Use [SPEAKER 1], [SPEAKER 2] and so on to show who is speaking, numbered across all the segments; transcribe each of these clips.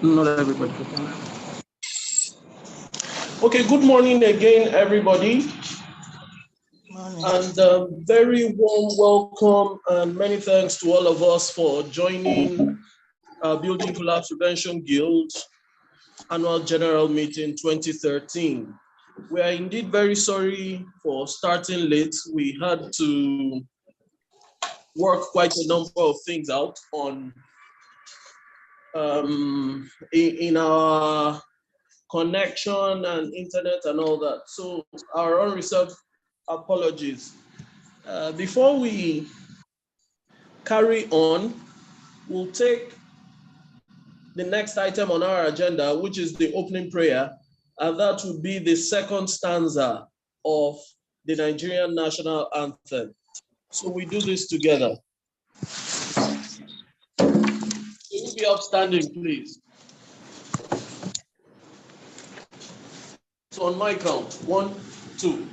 [SPEAKER 1] Not everybody. Okay, good morning again, everybody. Morning. And very warm welcome and many thanks to all of us for joining Building Collapse Prevention Guild Annual General Meeting 2013. We are indeed very sorry for starting late. We had to work quite a number of things out on in our connection and internet and all that. So our unreserved apologies. Before we carry on, we'll take the next item on our agenda, which is the opening prayer, and that will be the second stanza of the Nigerian national anthem. So we do this together. Will you be upstanding, please? So on my count, 1, 2.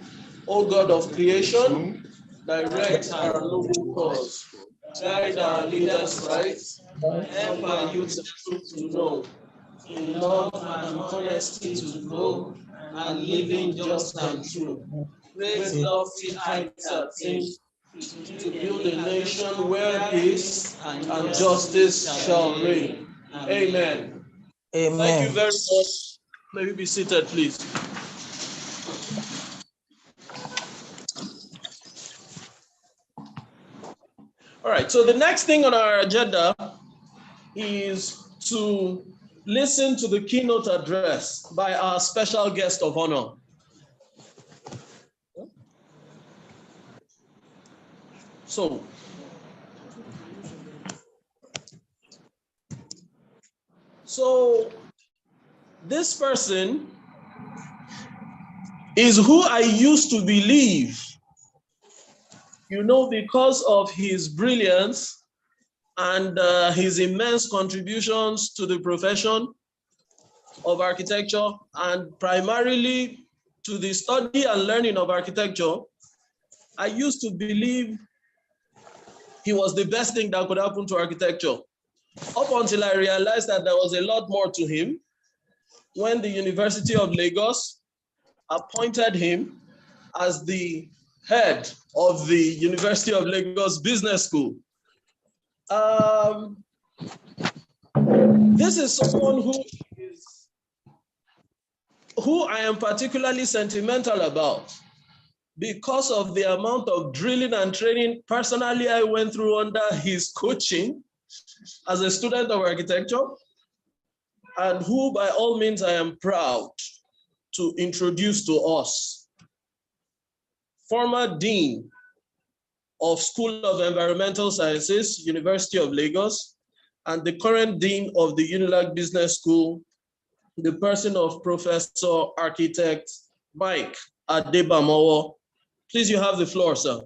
[SPEAKER 1] O God of creation, direct our noble cause, guide our leaders right, help our youth the truth to know, in love and honesty to grow, and living just and true. Raise lofty heights at to build a nation where peace and justice shall reign. Amen. Amen. Thank you very much. May we be seated, please. All right, so the next thing on our agenda is to listen to the keynote address by our special guest of honor. So, So this person is who I used to believe, because of his brilliance and his immense contributions to the profession of architecture, and primarily to the study and learning of architecture. I used to believe he was the best thing that could happen to architecture, up until I realized that there was a lot more to him when the University of Lagos appointed him as the head of the University of Lagos Business School. This is someone who I am particularly sentimental about because of the amount of drilling and training personally I went through under his coaching as a student of architecture, and who by all means I am proud to introduce to us. Former Dean of School of Environmental Sciences, University of Lagos, and the current Dean of the UNILAG Business School, the person of Professor Architect Mike Adebamowo. Please, you have the floor, sir.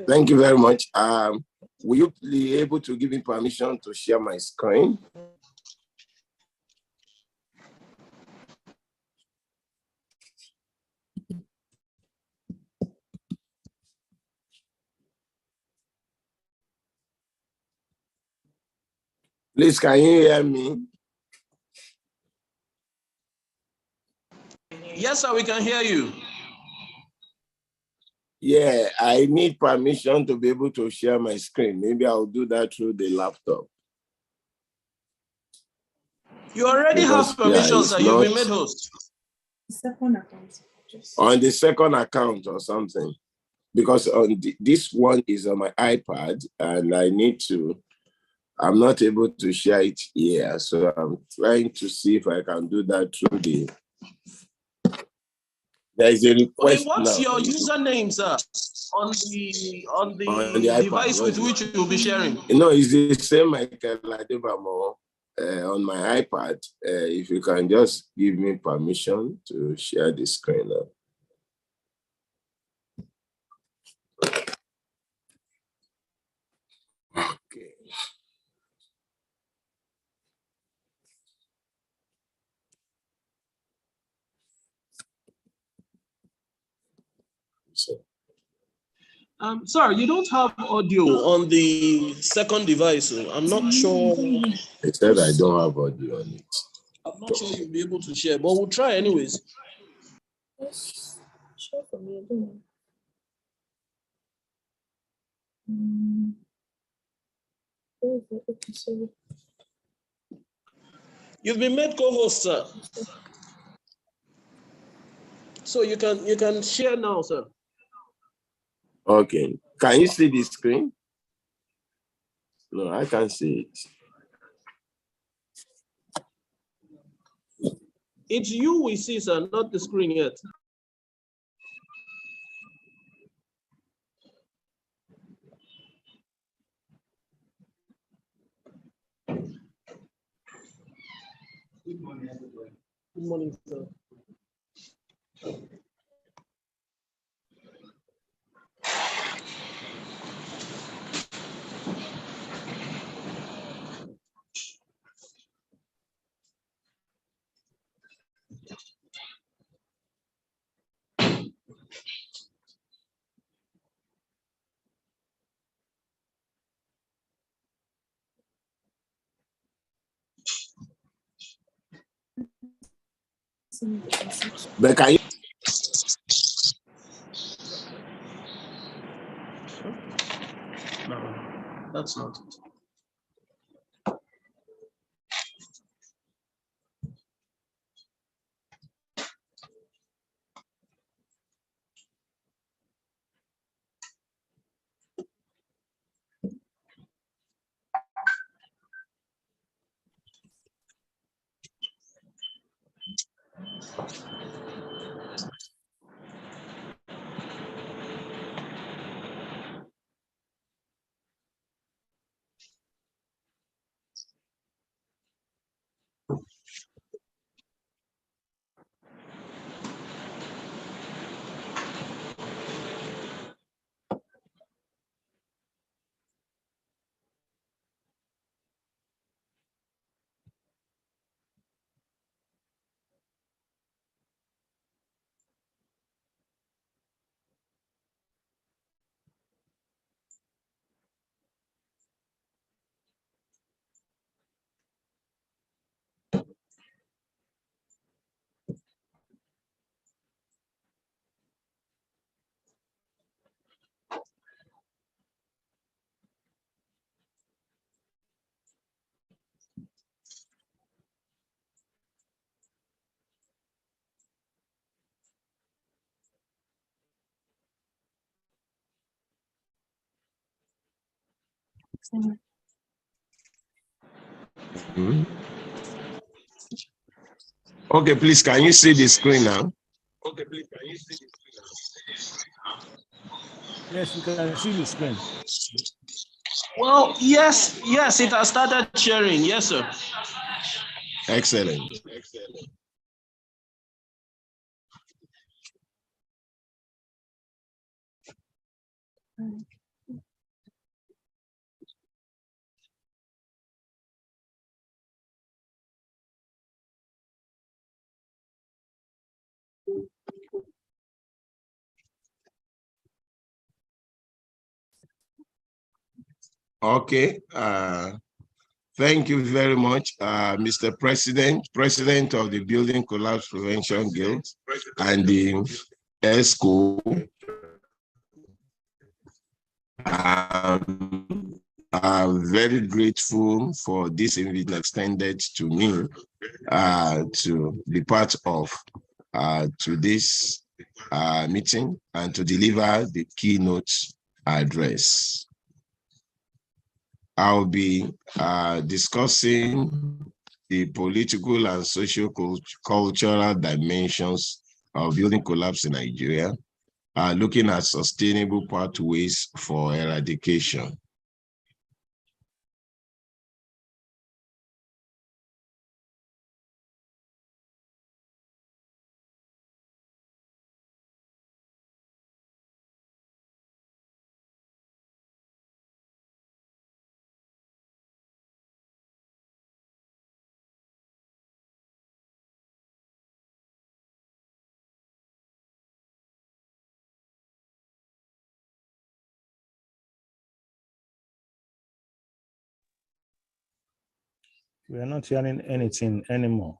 [SPEAKER 2] Thank you very much. Will you be able to give me permission to share my screen? Please, can you hear me?
[SPEAKER 1] Yes, sir, we can hear you.
[SPEAKER 2] Yeah, I need permission to be able to share my screen. Maybe I'll do that through the laptop.
[SPEAKER 1] You already have permission, sir. You've been made host.
[SPEAKER 3] Second account.
[SPEAKER 2] On the second account or something. Because on this one is on my iPad and I'm not able to share it here. So I'm trying to see if I can do that through the... There is a request.
[SPEAKER 1] Okay, what's
[SPEAKER 2] now.
[SPEAKER 1] your username, sir, on the device with which you'll be sharing?
[SPEAKER 2] No, it's the same Michael Adebamo on my iPad. If you can just give me permission to share the screen now. Okay.
[SPEAKER 1] Sir, you don't have audio on the second device, so I'm not sure.
[SPEAKER 2] It said I don't have audio on it.
[SPEAKER 1] I'm not sure you'll be able to share, but we'll try anyways.
[SPEAKER 3] Share for me, I don't know. Where is it? Okay, sorry.
[SPEAKER 1] You've been made co-host, sir. So you can share now, sir.
[SPEAKER 2] Okay. Can you see the screen? No, I can't see it.
[SPEAKER 1] It's you we see, sir, not the screen yet. Good morning, everybody. Good morning, sir.
[SPEAKER 2] But can you?
[SPEAKER 1] No, that's not it.
[SPEAKER 2] Hmm. Okay, please, can you see the screen now?
[SPEAKER 4] Okay, please, can you see the screen now? Yes, we can see the screen.
[SPEAKER 1] Well, yes, it has started sharing. Yes, sir.
[SPEAKER 2] Excellent.
[SPEAKER 4] Excellent.
[SPEAKER 2] Okay. Thank you very much, Mr. President of the Building Collapse Prevention Guild and the ESCO. I'm very grateful for this invitation extended to me to be part of to this meeting and to deliver the keynote address. I'll be discussing the political and socio-cultural dimensions of building collapse in Nigeria, looking at sustainable pathways for eradication.
[SPEAKER 4] We are not hearing anything anymore.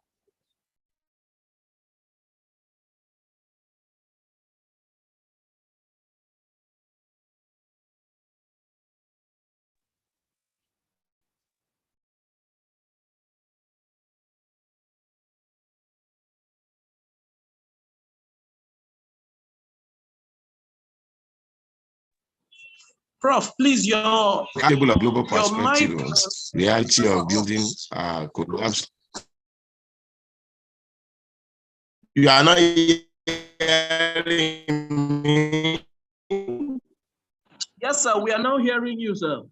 [SPEAKER 1] Prof, please, your
[SPEAKER 2] Table of global
[SPEAKER 1] your
[SPEAKER 2] perspective
[SPEAKER 1] mic.
[SPEAKER 2] on reality of building collapse. You are not hearing me.
[SPEAKER 1] Yes, sir. We are now hearing you, sir.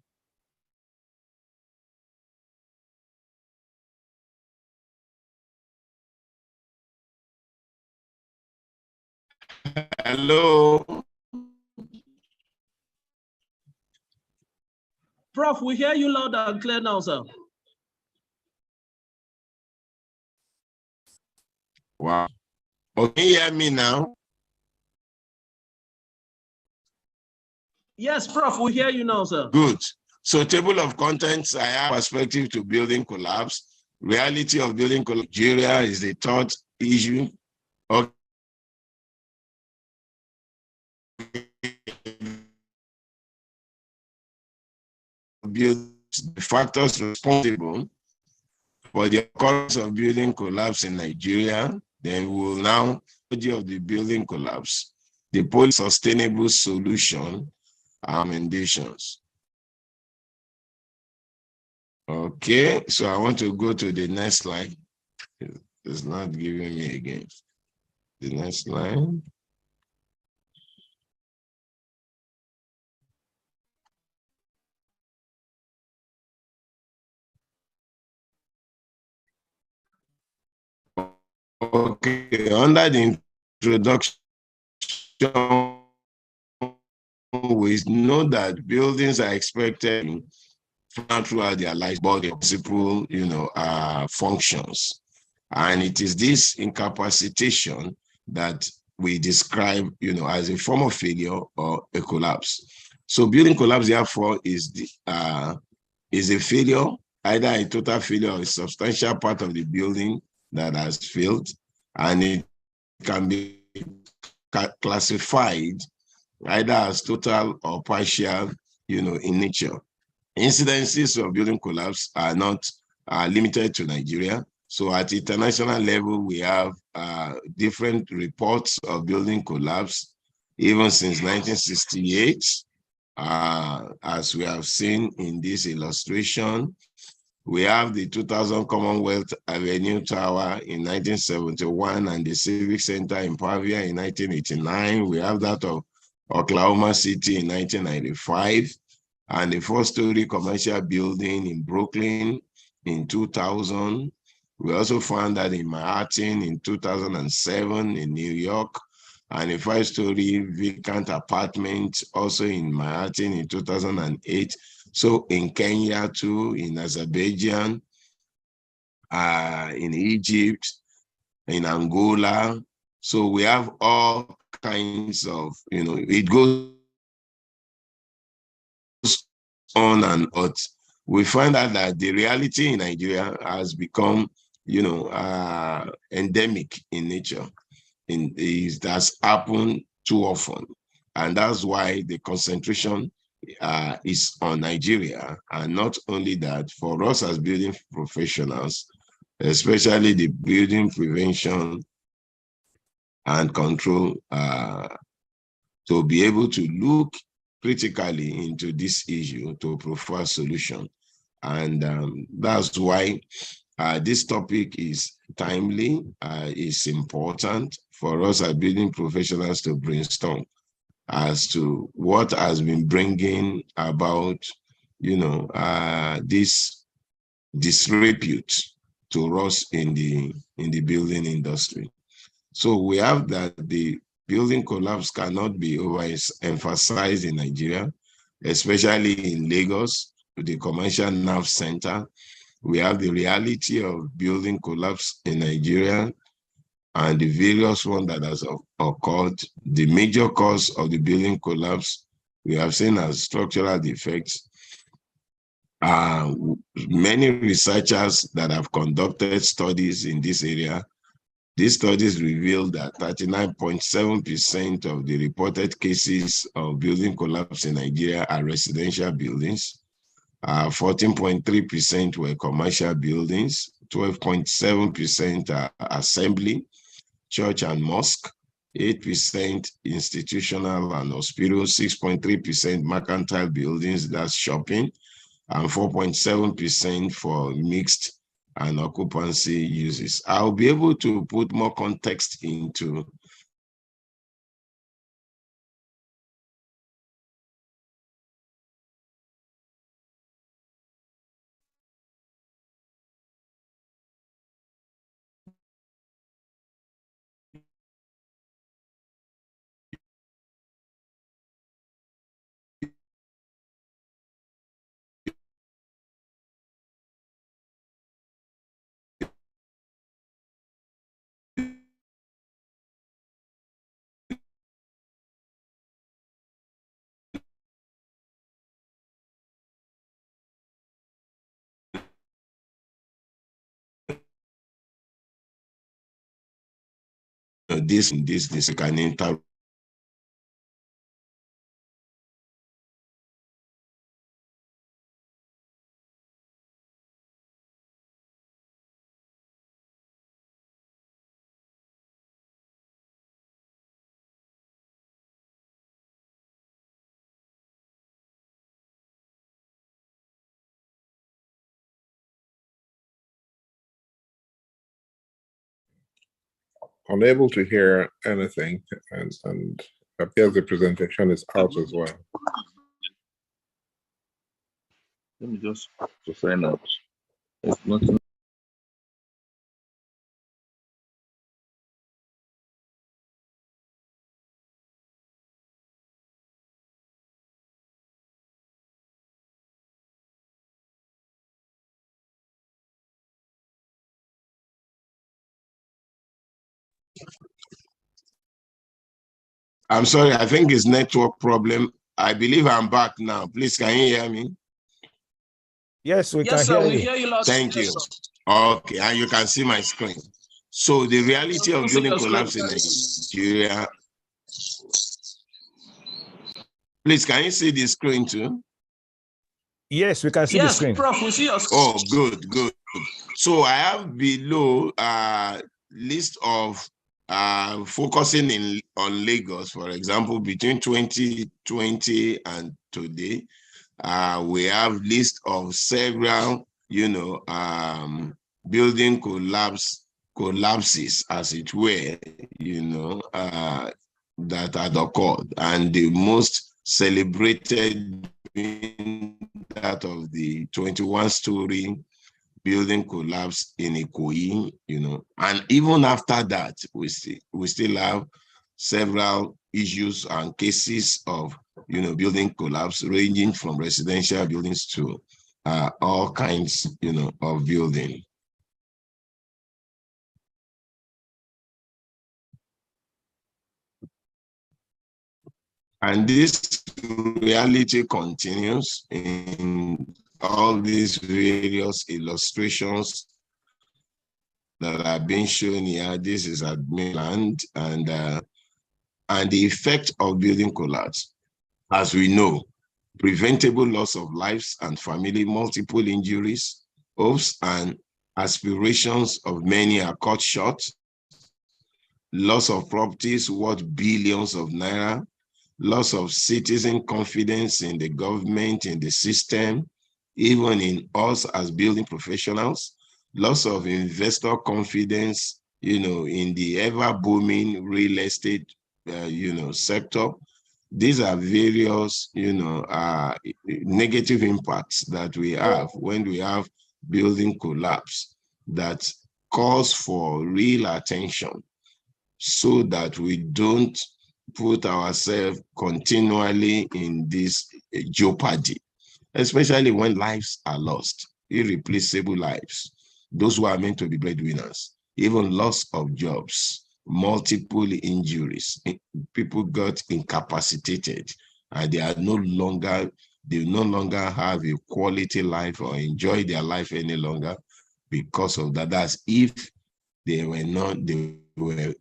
[SPEAKER 2] Hello.
[SPEAKER 1] Prof, we hear you loud and clear now, sir.
[SPEAKER 2] Wow. Oh, can you hear me now?
[SPEAKER 1] Yes, Prof, we hear you now, sir.
[SPEAKER 2] Good. So table of contents, I have perspective to building collapse. Reality of building collapse. Nigeria is the third issue. Okay. Build the factors responsible for the occurrence of building collapse in Nigeria. Then we will now of the building collapse, the sustainable solution recommendations. Okay, so I want to go to the next slide. It's not giving me again. The next slide. Okay, under the introduction, we know that buildings are expected throughout their life, but the principal, functions. And it is this incapacitation that we describe, as a form of failure or a collapse. So building collapse, therefore, is a failure, either a total failure or a substantial part of the building that has failed, and it can be classified either as total or partial, in nature. Incidences of building collapse are not limited to Nigeria. So at international level, we have different reports of building collapse, even since 1968. As we have seen in this illustration, we have the 2000 Commonwealth Avenue Tower in 1971 and the Civic Center in Pavia in 1989. We have that of Oklahoma City in 1995 and the 4-story commercial building in Brooklyn in 2000. We also found that in Manhattan in 2007 in New York, and a 5-story vacant apartment also in Manhattan in 2008. So in Kenya too, in Azerbaijan, in Egypt, in Angola. So we have all kinds of, it goes on and on. We find out that the reality in Nigeria has become, endemic in nature. That's happened too often. And that's why the concentration is on Nigeria. And not only that, for us as building professionals, especially the building prevention and control, to be able to look critically into this issue to provide solution. And that's why this topic is timely, is important for us as building professionals to brainstorm as to what has been bringing about, this disrepute to us in the building industry. So we have that the building collapse cannot be overemphasized in Nigeria, especially in Lagos, the commercial nerve center. We have the reality of building collapse in Nigeria and the various ones that has occurred. The major cause of the building collapse we have seen as structural defects. Many researchers that have conducted studies in this area, these studies reveal that 39.7% of the reported cases of building collapse in Nigeria are residential buildings. 14.3% were commercial buildings, 12.7% are assembly, church and mosque, 8% institutional and hospital, 6.3% mercantile buildings, that's shopping, and 4.7% for mixed and occupancy uses. I'll be able to put more context into this can enter.
[SPEAKER 5] Unable to hear anything, and appears the presentation is out as well.
[SPEAKER 6] Let me just to find out. It's not.
[SPEAKER 2] I'm sorry, I think it's network problem. I believe I'm back now. Please, can you hear me?
[SPEAKER 4] Yes, we
[SPEAKER 1] Yes,
[SPEAKER 4] can
[SPEAKER 1] sir,
[SPEAKER 4] hear
[SPEAKER 1] we
[SPEAKER 4] you.
[SPEAKER 1] hear you loud.
[SPEAKER 2] Thank you.
[SPEAKER 1] Yes, sir.
[SPEAKER 2] Okay, and you can see my screen. So the reality of building collapse in Nigeria. Please, can you see the screen too?
[SPEAKER 4] Yes, we can see the screen.
[SPEAKER 1] Prof, we see your screen.
[SPEAKER 2] Oh, good. So I have below a list of focusing on Lagos, for example, between 2020 and today, we have list of several, building collapses, as it were, that had occurred, and the most celebrated being that of the 21-story building collapse in Ikoyi, and even after that, we still have several issues and cases of, building collapse, ranging from residential buildings to all kinds, of building. And this reality continues in all these various illustrations that are being shown here. This is at mainland, and the effect of building collapse, as we know, preventable loss of lives and family, multiple injuries, hopes and aspirations of many are cut short, loss of properties worth billions of naira, loss of citizen confidence in the government, in the system, even in us as building professionals, loss of investor confidence, in the ever booming real estate, sector. These are various, negative impacts that we have when we have building collapse that calls for real attention, so that we don't put ourselves continually in this jeopardy, especially when lives are lost, irreplaceable lives, those who are meant to be breadwinners, even loss of jobs, multiple injuries, people got incapacitated, and they no longer have a quality life or enjoy their life any longer because of that. That's if they were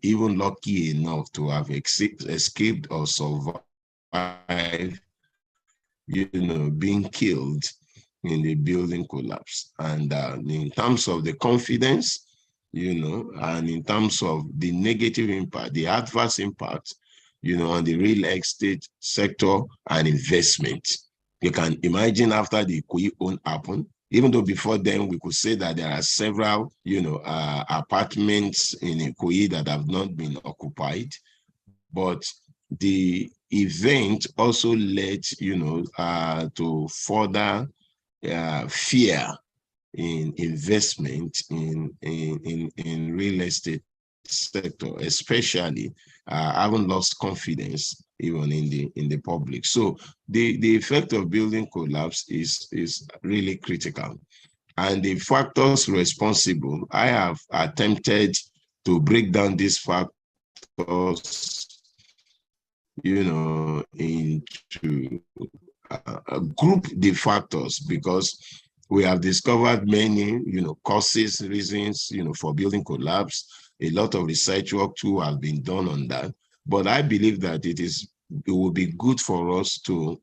[SPEAKER 2] even lucky enough to have escaped or survived, being killed in the building collapse. And in terms of the confidence, and in terms of the negative impact, the adverse impact, on the real estate sector and investment. You can imagine after the Ikoyi own happened, even though before then we could say that there are several, apartments in Ikoyi that have not been occupied, but the event also led, to further fear in investment in real estate sector, especially haven't lost confidence even in the public. So the effect of building collapse is really critical. And the factors responsible, I have attempted to break down these factors, into group the factors, because we have discovered many, causes, reasons, for building collapse. A lot of research work too has been done on that. But I believe that it will be good for us to,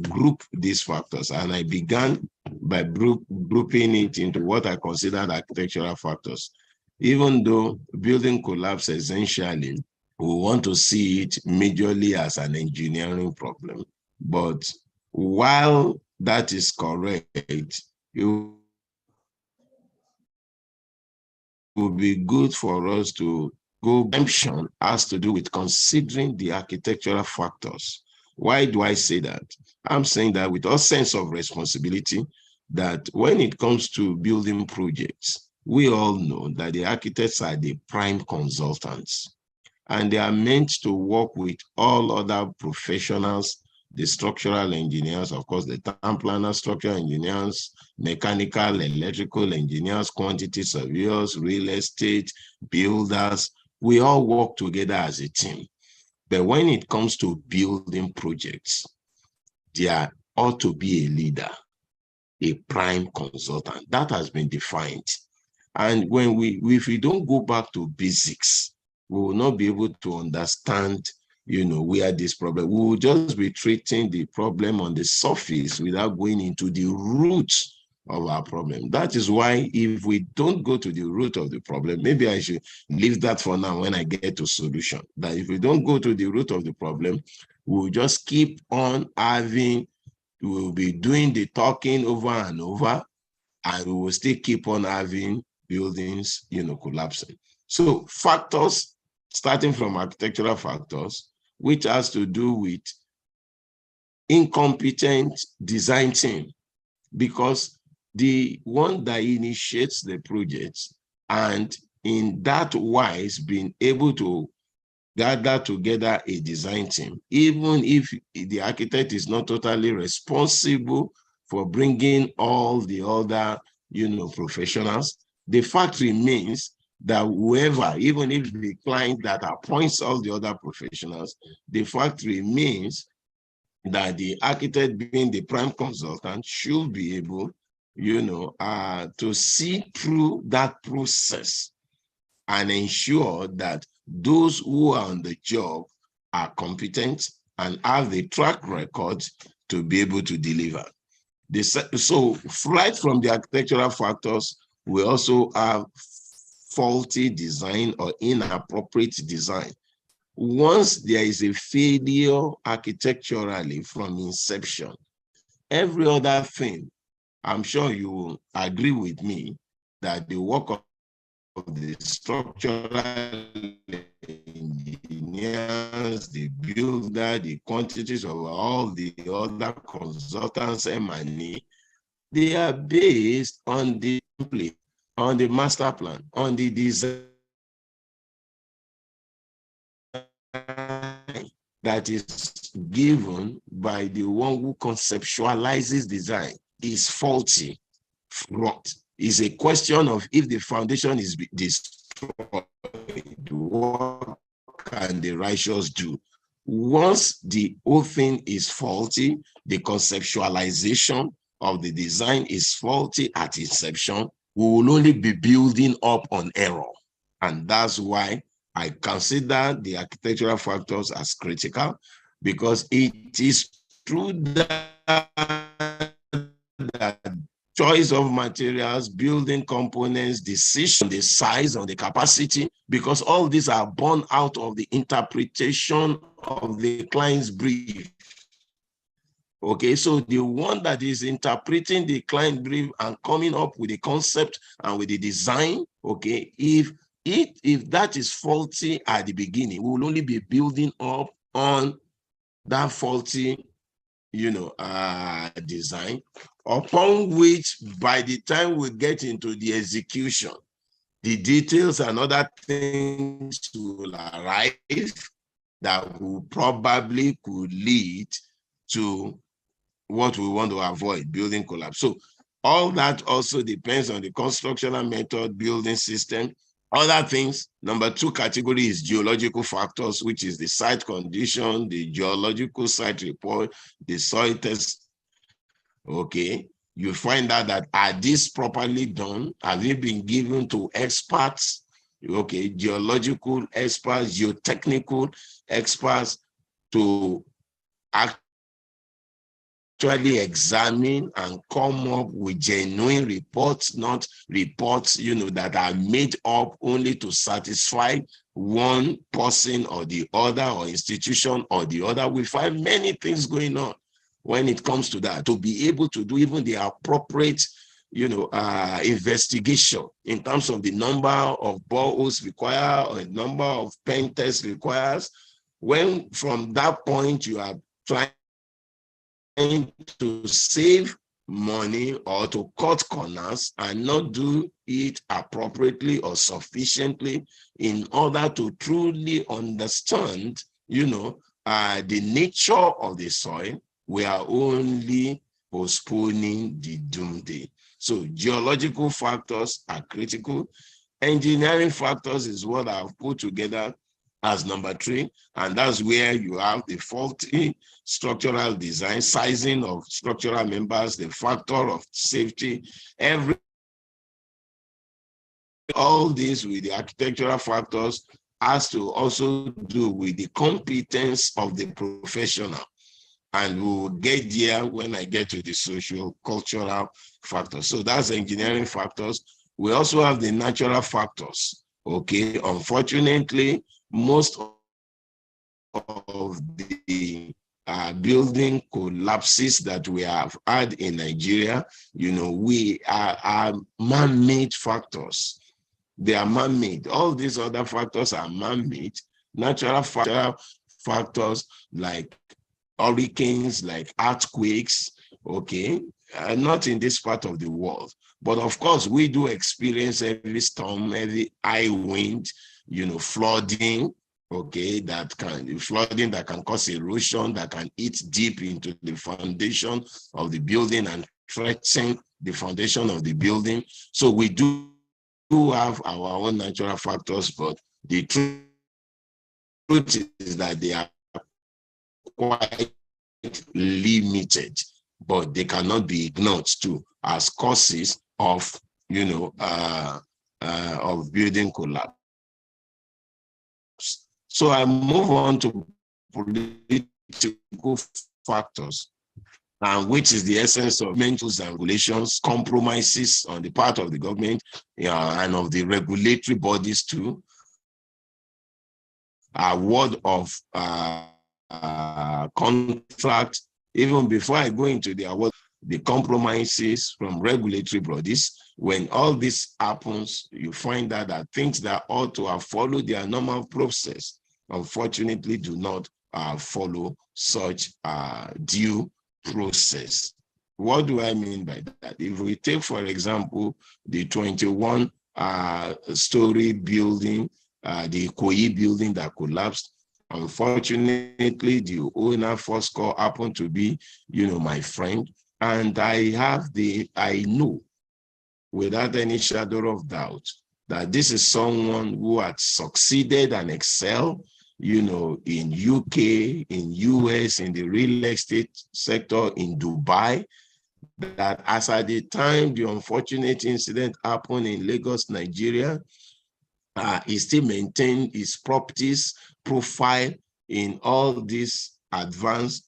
[SPEAKER 2] group these factors. And I began by grouping it into what I considered architectural factors. Even though building collapse essentially, we want to see it majorly as an engineering problem. But while that is correct, it would be good for us to go. Exemption has to do with considering the architectural factors. Why do I say that? I'm saying that with all sense of responsibility, that when it comes to building projects, we all know that the architects are the prime consultants, and they are meant to work with all other professionals, the structural engineers, of course, the town planners, structural engineers, mechanical, electrical engineers, quantity surveyors, real estate, builders. We all work together as a team. But when it comes to building projects, there ought to be a leader, a prime consultant. That has been defined. And if we don't go back to basics, we will not be able to understand, where this problem. We will just be treating the problem on the surface without going into the roots of our problem. That is why if we don't go to the root of the problem, maybe I should leave that for now when I get to solution. That if we don't go to the root of the problem, we'll just keep on having, we'll be doing the talking over and over, and we will still keep on having buildings, collapsing. So factors, starting from architectural factors, which has to do with incompetent design team, because the one that initiates the project and in that wise being able to gather together a design team, even if the architect is not totally responsible for bringing all the other, professionals, the fact remains that whoever, even if the client that appoints all the other professionals, the fact remains that the architect, being the prime consultant, should be able, to see through that process and ensure that those who are on the job are competent and have the track record to be able to deliver. So right from the architectural factors, we also have faulty design or inappropriate design. Once there is a failure architecturally from inception, every other thing, I'm sure you will agree with me that the work of the structural engineers, the builder, the quantities of all the other consultants, M&E, they are based on the template, on the master plan, on the design that is given by the one who conceptualizes design is faulty. What is a question of if the foundation is destroyed, what can the righteous do? Once the whole thing is faulty, the conceptualization of the design is faulty at inception, we will only be building up on error. And that's why I consider the architectural factors as critical, because it is true that choice of materials, building components, decision, the size and the capacity, because all these are born out of the interpretation of the client's brief. Okay, so the one that is interpreting the client brief and coming up with the concept and with the design, okay, if that is faulty at the beginning, we will only be building up on that faulty, design, upon which by the time we get into the execution, the details and other things will arrive that will probably could lead to what we want to avoid, building collapse. So all that also depends on the constructional method, building system. Other things, number 2 category is geological factors, which is the site condition, the geological site report, the soil test. Okay, you find out that are these properly done? Have they been given to experts? Okay, geological experts, geotechnical experts to actually examine and come up with genuine reports, not reports, that are made up only to satisfy one person or the other, or institution or the other. We find many things going on when it comes to that, to be able to do even the appropriate, investigation in terms of the number of boreholes required or the number of pen tests requires. When from that point you are trying to save money or to cut corners and not do it appropriately or sufficiently in order to truly understand, the nature of the soil, we are only postponing the doomsday. So geological factors are critical. Engineering factors is what I've put together as number 3, and that's where you have the faulty structural design, sizing of structural members, the factor of safety, all this with the architectural factors has to also do with the competence of the professional. And we will get there when I get to the social cultural factors. So that's engineering factors. We also have the natural factors. Okay, unfortunately, most of the building collapses that we have had in Nigeria, we are man-made factors. They are man-made. All these other factors are man-made. Natural factors like hurricanes, like earthquakes, okay, not in this part of the world. But of course, we do experience every storm, every high wind, flooding, okay, flooding that can cause erosion, that can eat deep into the foundation of the building and threaten the foundation of the building. So we do have our own natural factors, but the truth is that they are quite limited, but they cannot be ignored too as causes of of building collapse. So I move on to political factors, and which is the essence of rules and regulations, compromises on the part of the government and of the regulatory bodies too. Award of contract. Even before I go into the award, the compromises from regulatory bodies, when all this happens, you find out that things that ought to have followed their normal process, unfortunately, do not follow such due process. What do I mean by that? If we take, for example, the 21-story building, the Ikoyi building that collapsed, unfortunately, the owner first call happened to be, my friend. And I know without any shadow of doubt that this is someone who had succeeded and excelled, in UK, in US, in the real estate sector, in Dubai, that as at the time the unfortunate incident happened in Lagos, Nigeria, he still maintained his properties profile in all these advanced,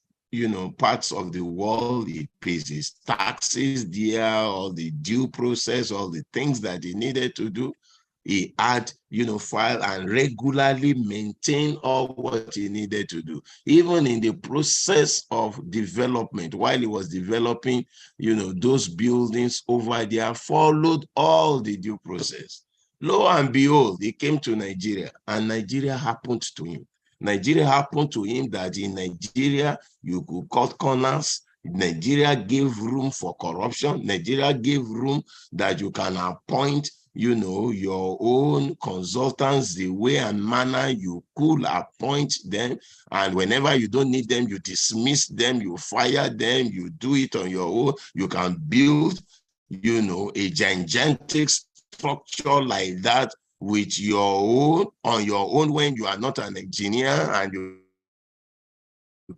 [SPEAKER 2] parts of the world. He pays his taxes there, all the due process, all the things that he needed to do. He had, file and regularly maintain all what he needed to do. Even in the process of development, while he was developing, those buildings over there, followed all the due process. Lo and behold, he came to Nigeria, and Nigeria happened to him. Nigeria happened to him that in Nigeria, you could cut corners. Nigeria gave room for corruption. Nigeria gave room that you can appoint, your own consultants, the way and manner you could appoint them. And whenever you don't need them, you dismiss them, you fire them, you do it on your own. You can build, a gigantic structure like that with on your own when you are not an engineer, and you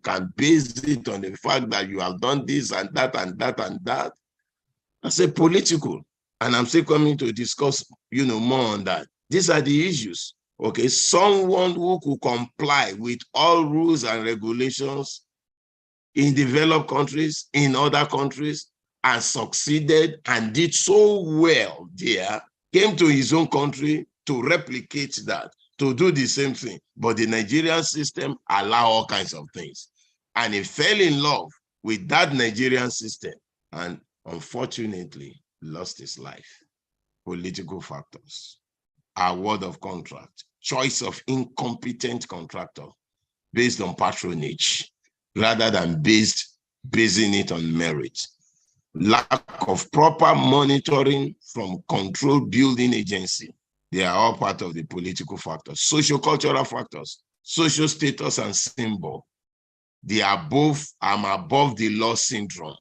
[SPEAKER 2] can base it on the fact that you have done this and that and that and that. I say political, and I'm still coming to discuss, more on that. These are the issues. Okay, someone who could comply with all rules and regulations in developed countries, in other countries, and succeeded and did so well there, came to his own country to replicate that, to do the same thing. But the Nigerian system allow all kinds of things. And he fell in love with that Nigerian system and unfortunately lost his life. Political factors, award of contract, choice of incompetent contractor based on patronage rather than basing it on merit. Lack of proper monitoring from control building agency. They are all part of the political factors. Social-cultural factors, social status and symbol. I'm above the law syndrome.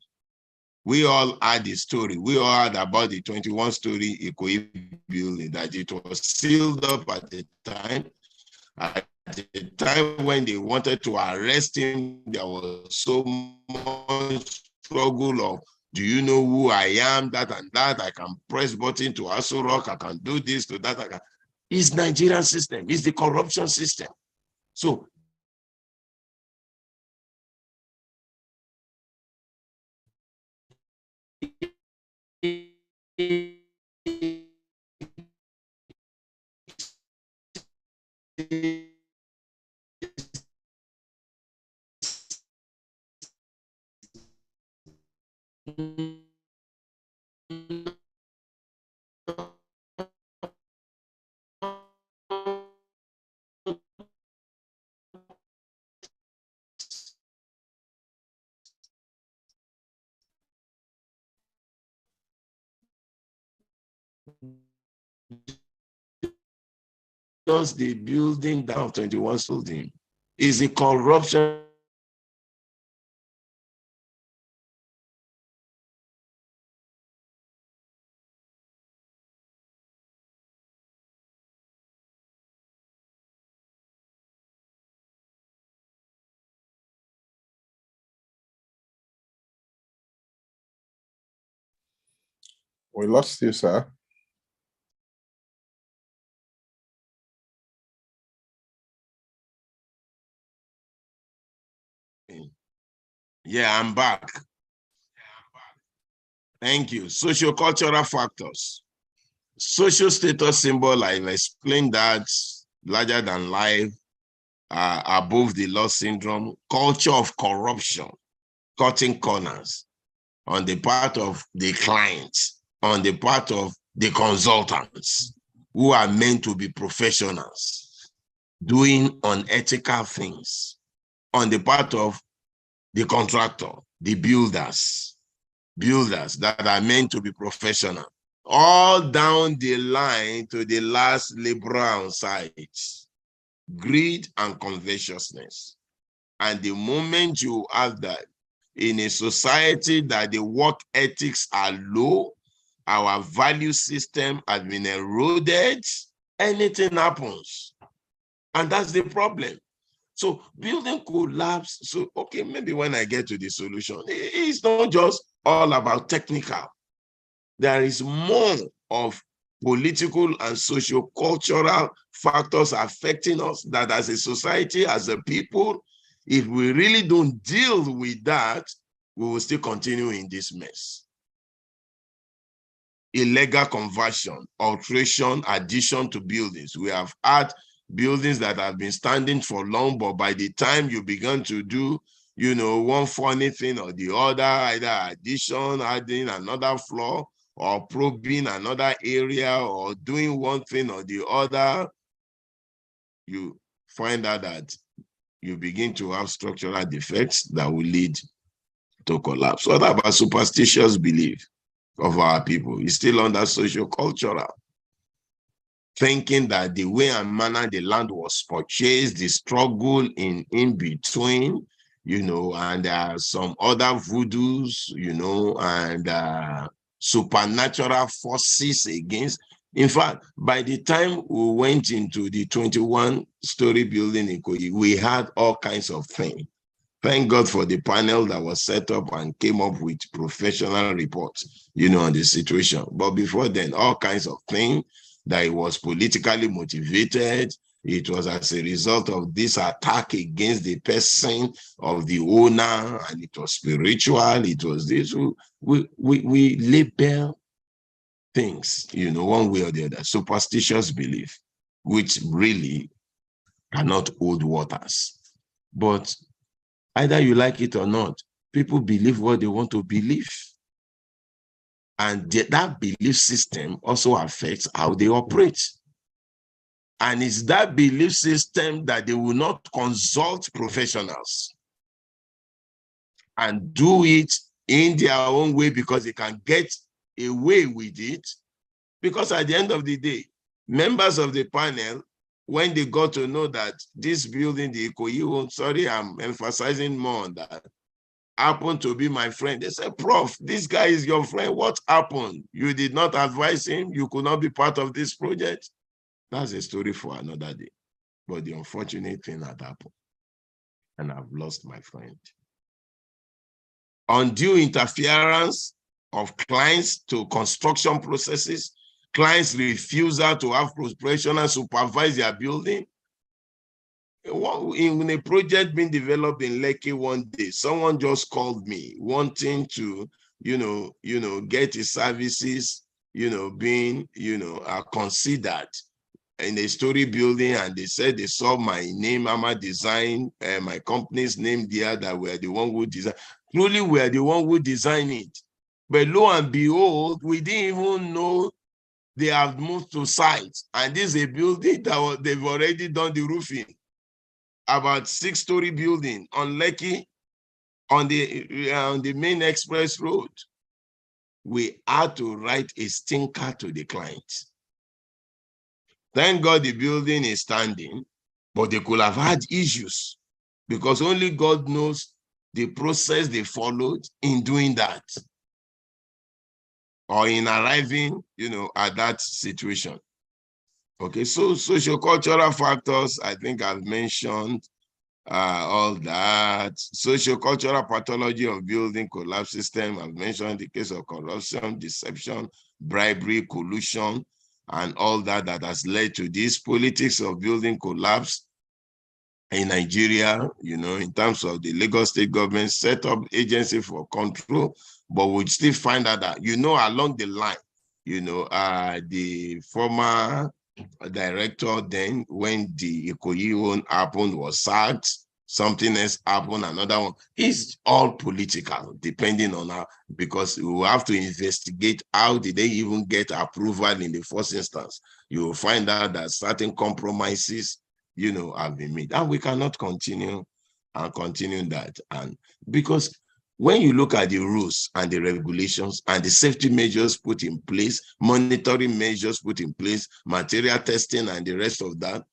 [SPEAKER 2] We all had the story. We all heard about the 21-story Ikoyi building, that it was sealed up at the time. At the time when they wanted to arrest him, there was so much struggle of, do you know who I am, that and that, I can press button to Aso Rock, I can do this to that. It's Nigerian system, it's the corruption system. So Just the building down of 21 building is the corruption.
[SPEAKER 5] We lost you, sir.
[SPEAKER 2] Yeah, I'm back. Thank you. Socio-cultural factors. Social status symbol, I've explained that, larger than life, above the law syndrome, culture of corruption, cutting corners on the part of the clients, on the part of the consultants who are meant to be professionals, doing unethical things, on the part of the contractor, the builders that are meant to be professional, all down the line to the last laborer on site, greed and covetousness. And the moment you have that in a society that the work ethics are low, our value system has been eroded, anything happens. And that's the problem. So building collapse. So, okay, maybe when I get to the solution, it's not just all about technical. There is more of political and socio-cultural factors affecting us that as a society, as a people, if we really don't deal with that, we will still continue in this mess. Illegal conversion, alteration, addition to buildings. We have had buildings that have been standing for long, but by the time you begin to do, one funny thing or the other, either addition, adding another floor, or probing another area, or doing one thing or the other, you find out that you begin to have structural defects that will lead to collapse. What about superstitious belief of our people? It's still under socio-cultural. Thinking that the way and manner the land was purchased, the struggle in between, and there are some other voodoos, and supernatural forces against. In fact, by the time we went into the 21-story building in Ikoyi, we had all kinds of things. Thank God for the panel that was set up and came up with professional reports, on the situation. But before then, all kinds of things, that it was politically motivated. It was as a result of this attack against the person of the owner, and it was spiritual. It was this. We label things, one way or the other, superstitious belief, which really cannot hold waters. But either you like it or not, people believe what they want to believe. And that belief system also affects how they operate. And it's that belief system that they will not consult professionals and do it in their own way because they can get away with it. Because at the end of the day, members of the panel, when they got to know that this building, the Ikoyi, sorry, I'm emphasizing more on that, happened to be my friend. They said, Prof, this guy is your friend. What happened? You did not advise him. You could not be part of this project. That's a story for another day. But the unfortunate thing had happened. And I've lost my friend. Undue interference of clients to construction processes, clients' refusal to have professionals supervise their building. In a project being developed in Lekki one day, someone just called me wanting to get his services, being, considered in a story building, and they said they saw my name, Ama Design, my company's name there, that we're the one who design. Truly, we're the one who designed it. But lo and behold, we didn't even know they have moved to site. And this is a building that they've already done the roofing. About 6-story building on Lekki, on the main express road. We had to write a stinker to the client. Thank God the building is standing, but they could have had issues because only God knows the process they followed in doing that or in arriving, at that situation. Okay, so socio-cultural factors, I think I've mentioned all that. Socio-cultural pathology of building collapse system, I've mentioned the case of corruption, deception, bribery, collusion, and all that has led to this politics of building collapse in Nigeria, in terms of the Lagos state government set up agency for control, but we still find out that, along the line, the former director then, when the Ikoyi one happened, was sacked, something else happened, another one. It's all political, depending on how, because we will have to investigate how did they even get approval in the first instance. You will find out that certain compromises, have been made, and we cannot continue that. And because when you look at the rules and the regulations and the safety measures put in place, monitoring measures put in place, material testing and the rest of that,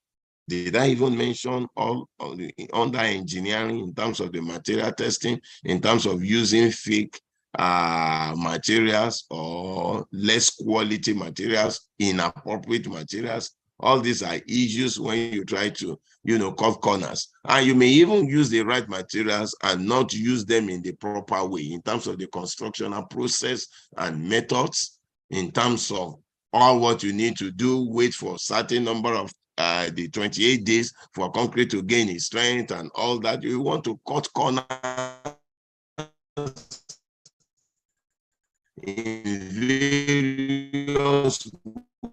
[SPEAKER 2] did I even mention all under engineering in terms of the material testing, in terms of using fake materials or less quality materials, inappropriate materials? All these are issues when you try to, cut corners. And you may even use the right materials and not use them in the proper way in terms of the constructional process and methods, in terms of all what you need to do, wait for a certain number of the 28 days for concrete to gain its strength and all that. You want to cut corners in various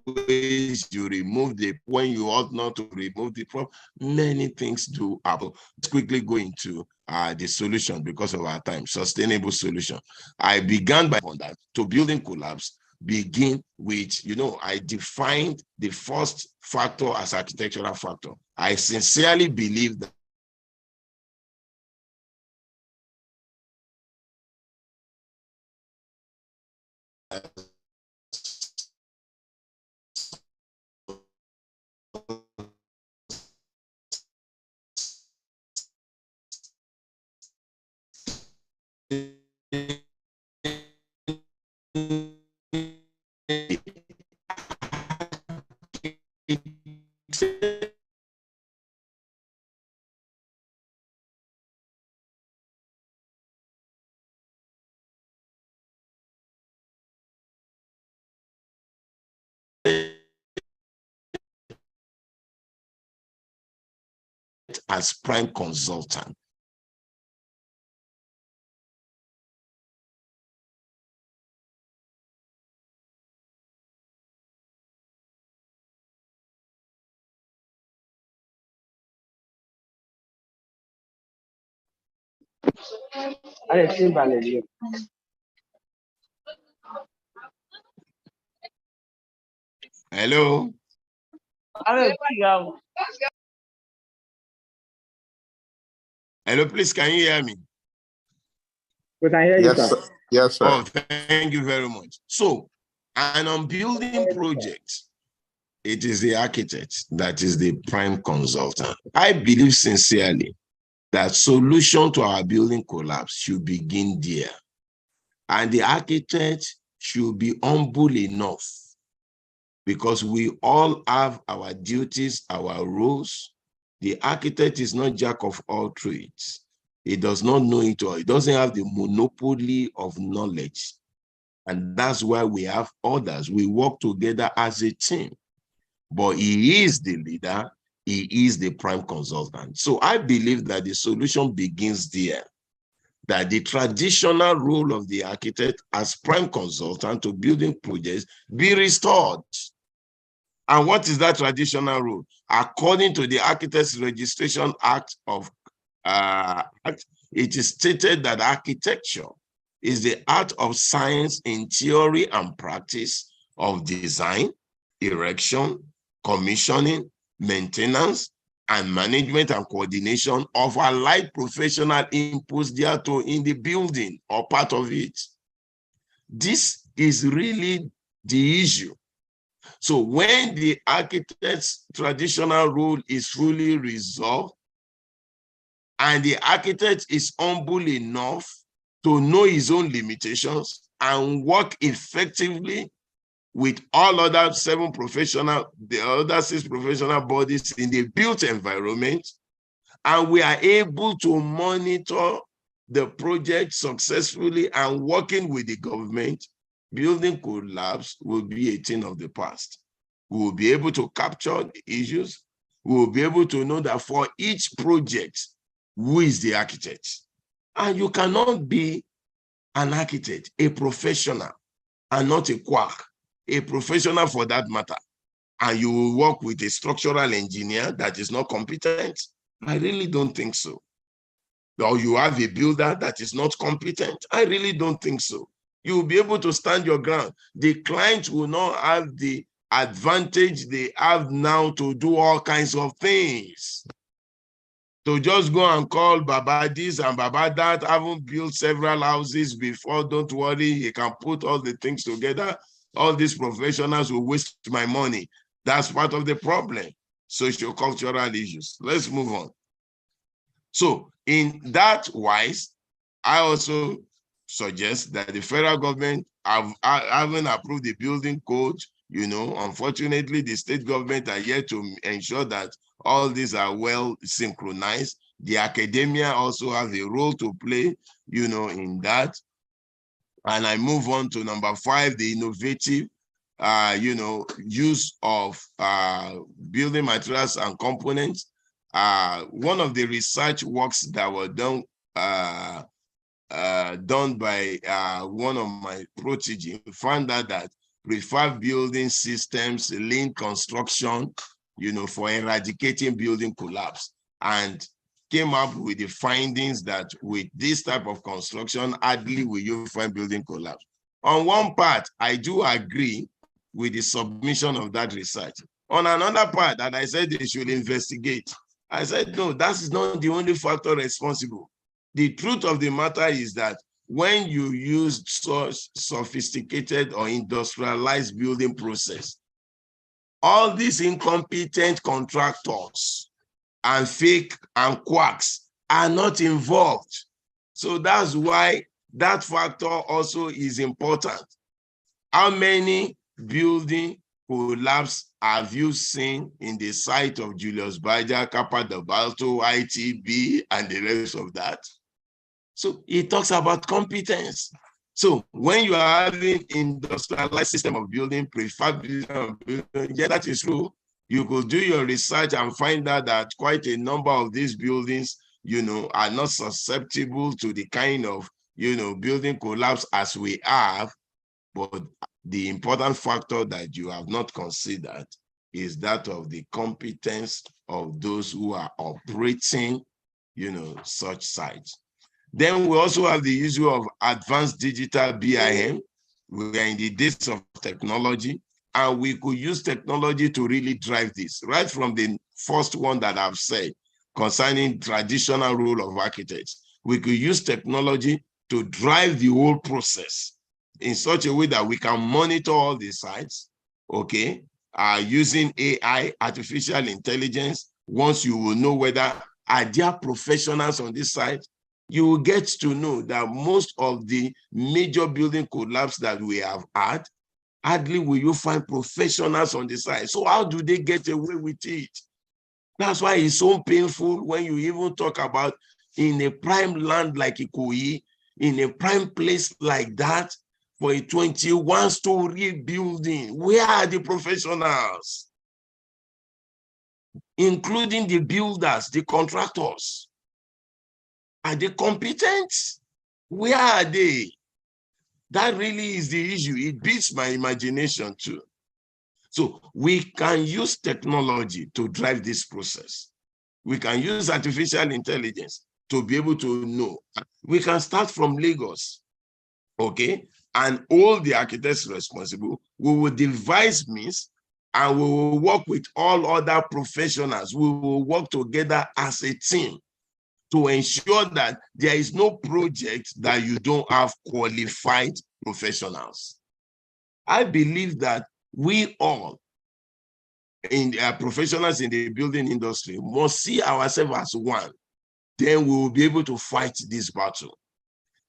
[SPEAKER 2] ways. You remove when you ought not to remove the problem. Many things do happen. Let's quickly go into the solution because of our time. Sustainable solution. I began by on that. To building collapse, begin with, I defined the first factor as architectural factor. I sincerely believe that as prime consultant. Hello? Hello, please, can you hear me?
[SPEAKER 7] We can hear you,
[SPEAKER 5] Yes,
[SPEAKER 7] sir.
[SPEAKER 5] sir. Yes, sir.
[SPEAKER 2] Oh, thank you very much. So, and on building projects, it is the architect that is the prime consultant. I believe sincerely that solution to our building collapse should begin there. And the architect should be humble enough, because we all have our duties, our roles. The architect is not jack of all trades. He does not know it all. He doesn't have the monopoly of knowledge. And that's why we have others. We work together as a team. But he is the leader. He is the prime consultant. So I believe that the solution begins there. that the traditional role of the architect as prime consultant to building projects be restored. And what is that traditional role? According to the Architects Registration Act of it is stated that architecture is the art of science in theory and practice of design, erection, commissioning, maintenance, and management and coordination of allied professional inputs thereto in the building or part of it. This is really the issue. So when the architect's traditional role is fully resolved, and the architect is humble enough to know his own limitations and work effectively with all other the other 6 professional bodies in the built environment, and we are able to monitor the project successfully and working with the government, building collapse will be a thing of the past. We will be able to capture the issues. We will be able to know that for each project, who is the architect? And you cannot be an architect, a professional, and not a quack, a professional for that matter, and you will work with a structural engineer that is not competent. I really don't think so. Or you have a builder that is not competent. I really don't think so. You will be able to stand your ground. The client will not have the advantage they have now to do all kinds of things. To just go and call Baba this and Baba that, haven't built several houses before, don't worry, he can put all the things together. All these professionals will waste my money. That's part of the problem. Socio-cultural issues. Let's move on. So in that wise, I also suggest that the federal government haven't approved the building code. Unfortunately, the state government are yet to ensure that all these are well synchronized. The academia also has a role to play, in that. And I move on to number 5, the innovative, use of building materials and components. One of the research works that were done by one of my protege found out that prefab building systems, lean construction, for eradicating building collapse, and came up with the findings that with this type of construction, hardly will you find building collapse. On one part, I do agree with the submission of that research. On another part, that I said they should investigate, I said, no, that is not the only factor responsible. The truth of the matter is that when you use such sophisticated or industrialized building process, all these incompetent contractors and fake and quacks are not involved. So that's why that factor also is important. How many building collapse have you seen in the site of Julius Baja, Kappa de Balto, ITB, and the rest of that? So it talks about competence. So when you are having industrialized system of building, prefab building, yeah, that is true. You could do your research and find out that quite a number of these buildings, are not susceptible to the kind of, building collapse as we have. But the important factor that you have not considered is that of the competence of those who are operating, such sites. Then we also have the issue of advanced digital BIM. We are in the days of technology, and we could use technology to really drive this, right from the first one that I've said concerning traditional role of architects. We could use technology to drive the whole process in such a way that we can monitor all the sites, okay, using AI, artificial intelligence. Once you will know whether are there professionals on this site, you will get to know that most of the major building collapse that we have had, hardly will you find professionals on the site. So how do they get away with it? That's why it's so painful when you even talk about in a prime land like Ikoyi, in a prime place like that, for a 21-story building, where are the professionals? Including the builders, the contractors. Are they competent? Where are they? That really is the issue. It beats my imagination too. So we can use technology to drive this process. We can use artificial intelligence to be able to know. We can start from Lagos, okay? And all the architects responsible, we will devise means and we will work with all other professionals. We will work together as a team to ensure that there is no project that you don't have qualified professionals. I believe that we all, professionals in the building industry, must see ourselves as one. Then we will be able to fight this battle.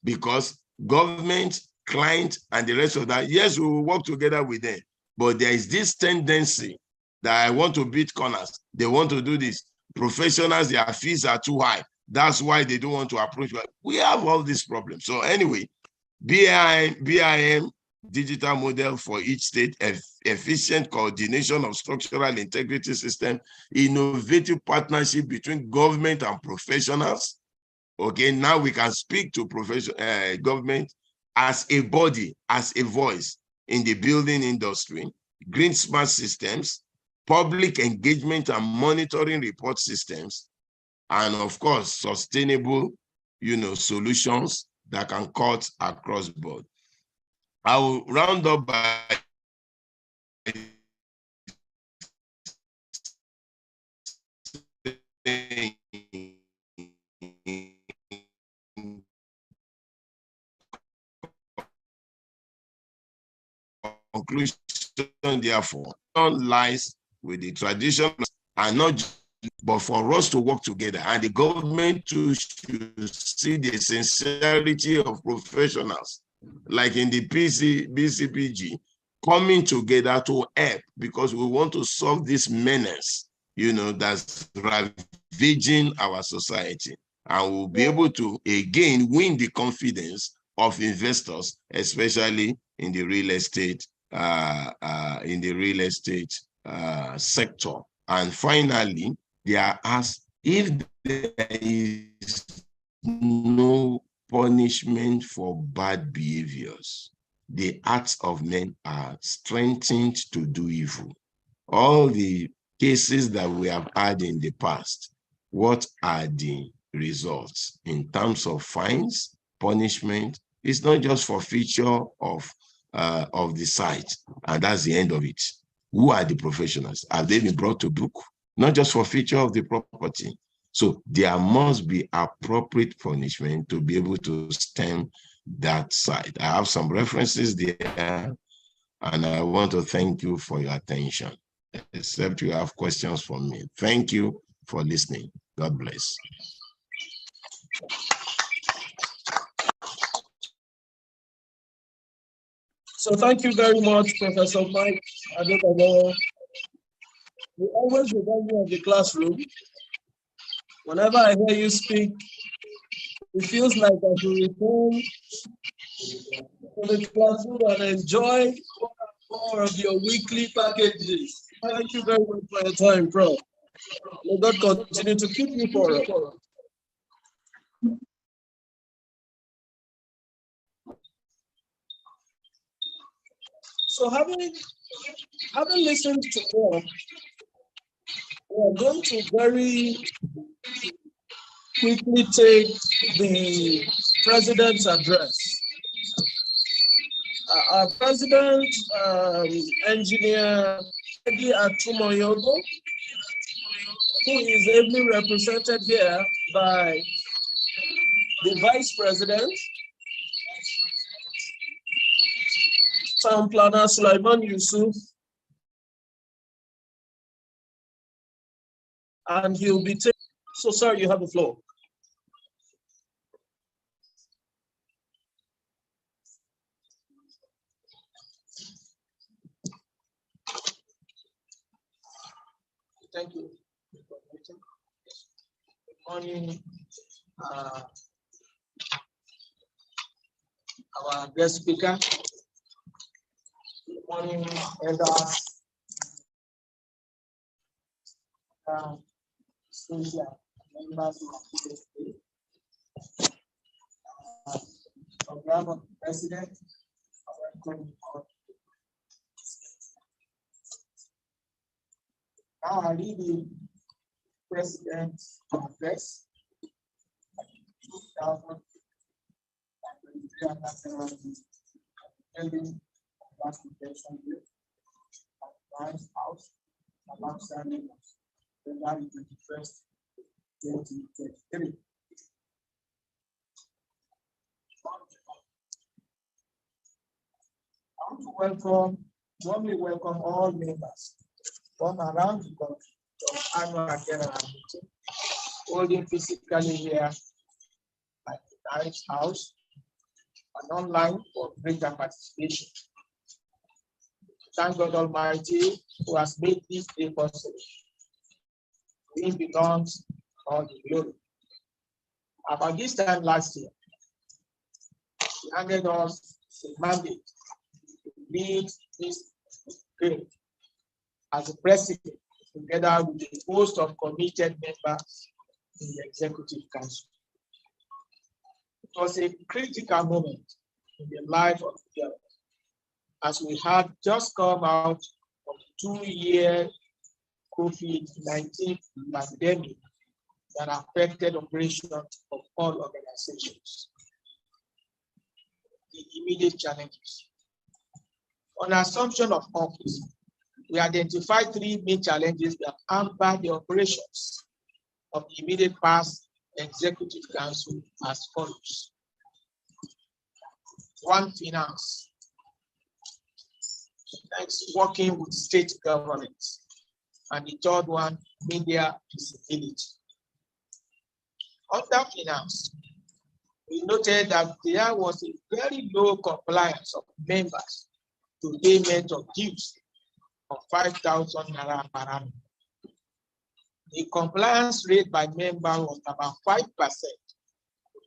[SPEAKER 2] Because government, client, and the rest of that, yes, we will work together with them. But there is this tendency that I want to beat corners. They want to do this. Professionals, their fees are too high. That's why they don't want to approach. We have all these problems. So anyway, BIM digital model for each state, efficient coordination of structural integrity system, innovative partnership between government and professionals. Okay, now we can speak to government as a body, as a voice in the building industry, green smart systems, public engagement and monitoring report systems, and of course, sustainable, solutions that can cut across board. I will round up by conclusion, therefore, lies with the tradition and not, but for us to work together and the government to see the sincerity of professionals, like in the BCPG, coming together to help because we want to solve this menace, that's ravaging our society. And we'll be able to, again, win the confidence of investors, especially in the real estate, sector. And finally, they are asked if there is no punishment for bad behaviors, the acts of men are strengthened to do evil. All the cases that we have had in the past, what are the results in terms of fines, punishment? It's not just for feature of the site, and that's the end of it. Who are the professionals? Have they been brought to book? Not just for feature of the property. So there must be appropriate punishment to be able to stem that side. I have some references there, and I want to thank you for your attention. Except you have questions for me. Thank you for listening. God bless.
[SPEAKER 1] So thank you very much, Professor Mike Adebayo. You always remind me of the classroom. Whenever I hear you speak, it feels like I should return to the classroom and enjoy more of your weekly packages. Thank you very much for your time, Prof. May God continue to keep you for us. So having listened to Prof, we are going to very quickly take the President's address. Our President, Engineer Edi Atumoyogo, who is ably represented here by the Vice President, Town Planner Sulaiman Yusuf, and he'll be taking. So, sir, you have the floor. Thank you. Good morning, our guest speaker. Good morning, elders. Members of the On behalf of the President, I welcome you all. Now I read the President's address. 2023 National Building Classification Bill, Vice House, alongside February 21st, 2023. I want to warmly welcome all members from around the country to our annual general meeting, holding physically here at the Vice House and online for greater participation. Thank God Almighty who has made this day possible. To him belongs all the glory. About this time last year, he handed us a mandate to lead this bill as the president, together with a host of committed members in the Executive Council. It was a critical moment in the life of the girl, as we had just come out of the 2-year COVID-19 pandemic that affected operations of all organizations. The immediate challenges. On assumption of office, we identified 3 main challenges that hamper the operations of the immediate past Executive Council as follows. 1, finance. Next, working with state governments. And the 3rd one, media visibility. Under finance, we noted that there was a very low compliance of members to payment of dues of 5,000 naira per annum. The compliance rate by member was about 5%,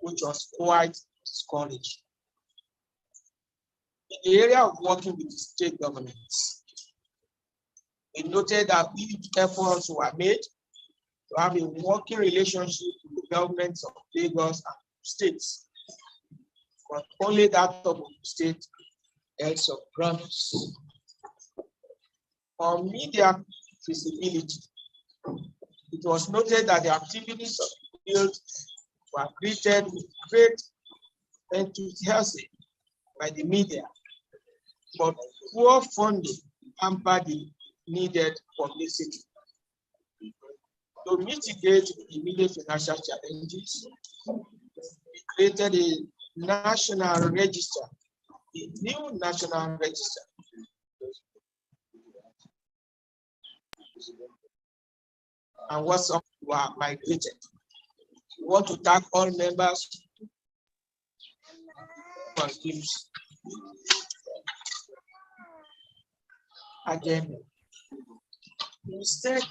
[SPEAKER 1] which was quite discouraging. In the area of working with the state governments, we noted that huge efforts were made to have a working relationship with the governments of Lagos and states, but only that of the state held some promise. On media visibility, it was noted that the activities of the field were greeted with great enthusiasm by the media, but poor funding hampered the needed publicity. To mitigate the immediate financial challenges, we created a national register, a new national register. And WhatsApp were migrated. We want to thank all members for this agenda. We set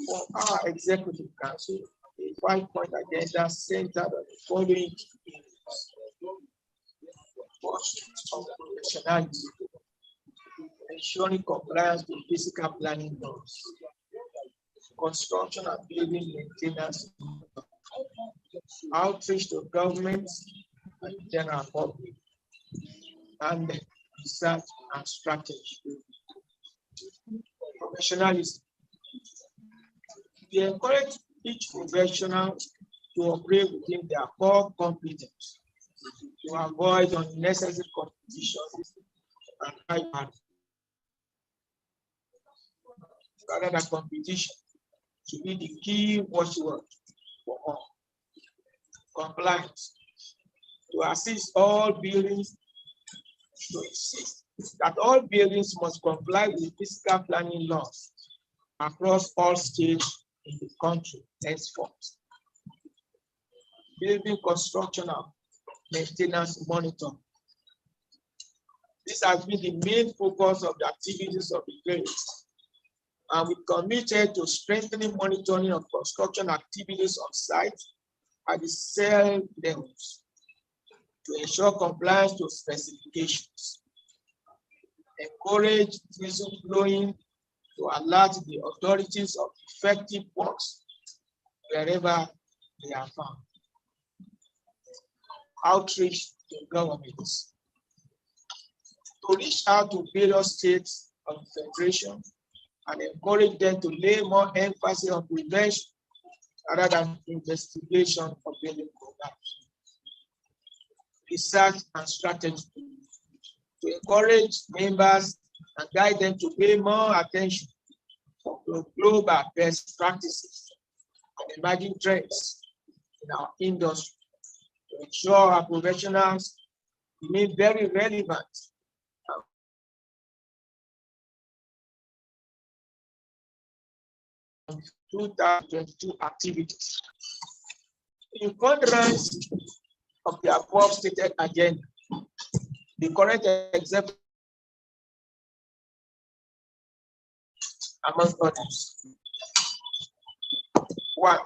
[SPEAKER 1] for our Executive Council a 5-point agenda centered on the following areas. First, on professionalism, ensuring compliance with physical planning laws, construction and building maintenance, outreach to governments and general public, and research and strategy. Professionalism. We encourage each professional to operate within their core competence to avoid unnecessary competition and high rather than competition to be the key watchword for all. Compliance. To assist all buildings, to insist that all buildings must comply with physical planning laws across all states in the country henceforth. Building construction and maintenance monitoring. This has been the main focus of the activities of the buildings, and we committed to strengthening monitoring of construction activities on site at the cell levels to ensure compliance to specifications. Encourage whistleblowing to alert the authorities of effective works wherever they are found. outreach to governments. To reach out to various states of the Federation and encourage them to lay more emphasis on prevention rather than investigation of building collapse. Research and strategy to encourage members and guide them to pay more attention to global best practices and emerging trends in our industry to ensure our professionals remain very relevant. 2022 activities. In furtherance of the above stated agenda, the current executive, among others. 1.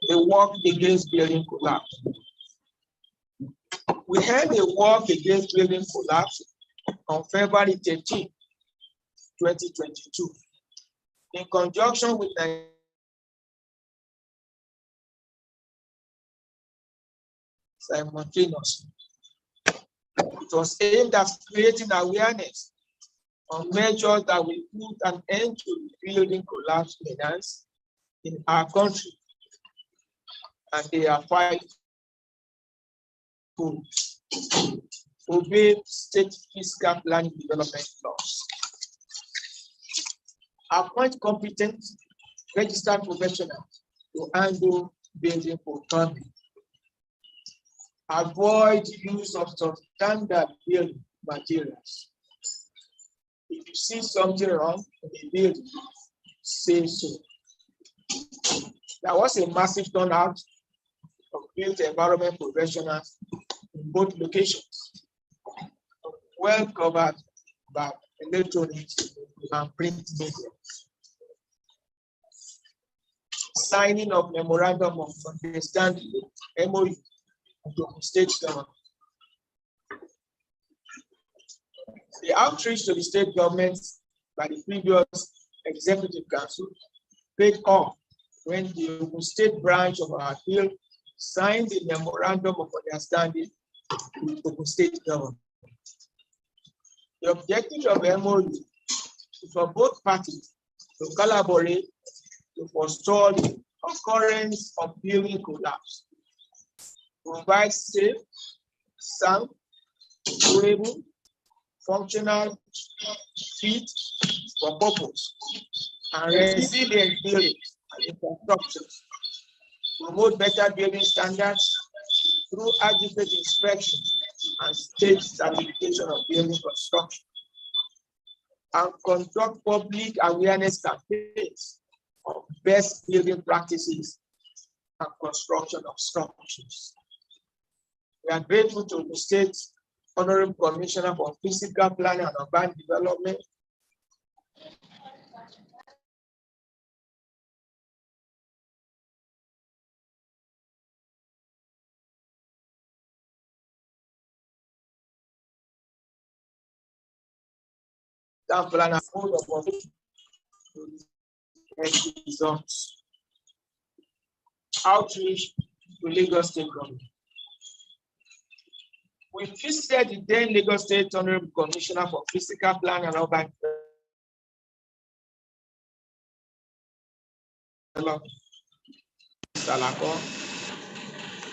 [SPEAKER 1] The work against building collapse. We held a work against building collapse on February 13, 2022, in conjunction with the simultaneously. It was aimed at creating awareness on measures that will put an end to building collapse menace in our country, and they are 5 to obey state fiscal planning development laws. Appoint competent registered professionals to handle building procurement. Avoid use of substandard building materials. If you see something wrong in the building, say so. There was a massive turnout of built environment professionals in both locations, well covered by electronics and print media. Signing of memorandum of understanding, MOU, to state government. The outreach to the state governments by the previous executive council paid off when the Ogun State branch of our field signed the memorandum of understanding with Ogun State government. The objective of the MOU is for both parties to collaborate to forestall the occurrence of building collapse, provide safe, sound, durable, functional, fit for purpose, and resilient buildings and infrastructures, promote better building standards through adequate inspection and state certification of building construction, and conduct public awareness campaigns of best building practices and construction of structures. We are grateful to the State Honorable Commissioner for Physical Planning and Urban Development and plan a code of operation results. Outreach to Lagos State government. We visited the then Lagos State Honorable Commissioner for Physical Planning and Urban Development, Salako,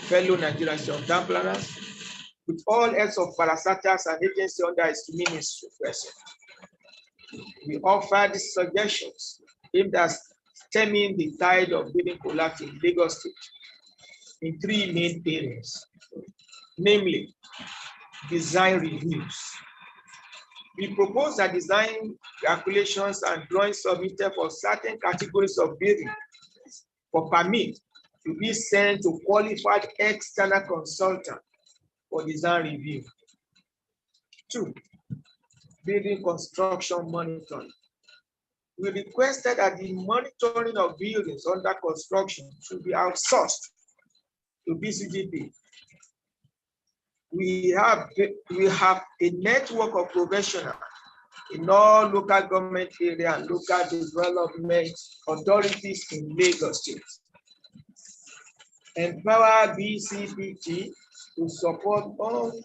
[SPEAKER 1] fellow Nigerian short-term planners, with all heads of parastatals and agencies under his ministry present. We offered suggestions aimed at stemming the tide of building collapse in Lagos State in 3 main areas, namely design reviews. We propose that design calculations and drawings submitted for certain categories of building for permit to be sent to qualified external consultant for design review. 2, building construction monitoring. We requested that the monitoring of buildings under construction should be outsourced to BCPG. We have a network of professionals in all local government area and local development authorities in Lagos State. empower BCPG to support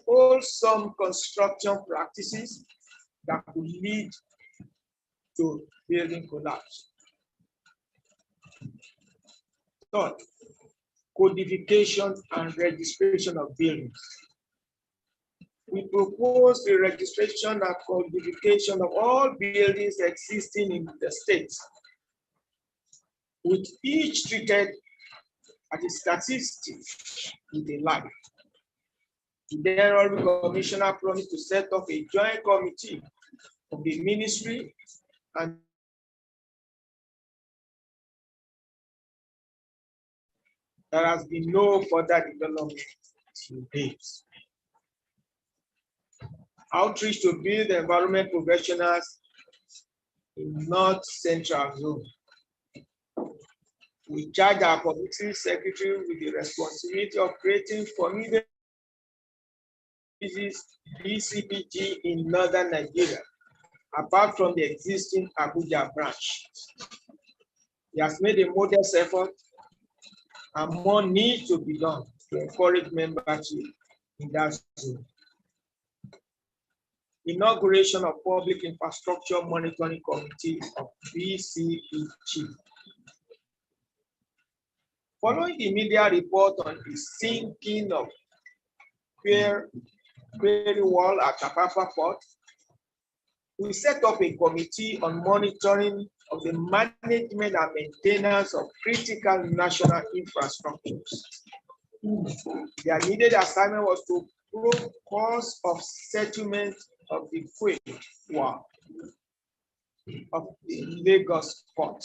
[SPEAKER 1] wholesome construction practices that could lead to building collapse. Third, codification and registration of buildings. We propose the registration and codification of all buildings existing in the state, with each treated as a statistic with a life. The General Commissioner promised to set up a joint committee of the ministry and there has been no further development to date. Outreach to build environment professionals in North Central Zone. We charge our committee secretary with the responsibility of creating formidable BCPG in Northern Nigeria, apart from the existing Abuja branch. He has made a modest effort and more needs to be done to encourage membership in that zone. Inauguration of Public Infrastructure Monitoring Committee of BCPG. Following the media report on the sinking of Quarry Wall at Apapa Port, we set up a committee on monitoring of the management and maintenance of critical national infrastructures. The needed assignment was to prove cause of settlement of the Quarry Wall of the Lagos port.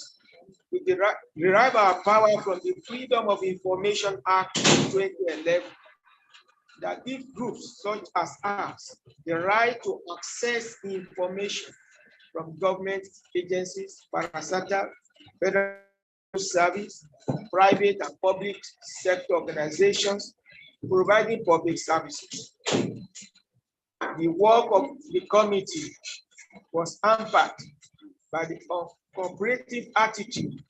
[SPEAKER 1] We derive our power from the Freedom of Information Act of 2011 that give groups such as ours the right to access information from government agencies, parastatal, federal service, private and public sector organizations providing public services. The work of the committee was hampered by the cooperative attitude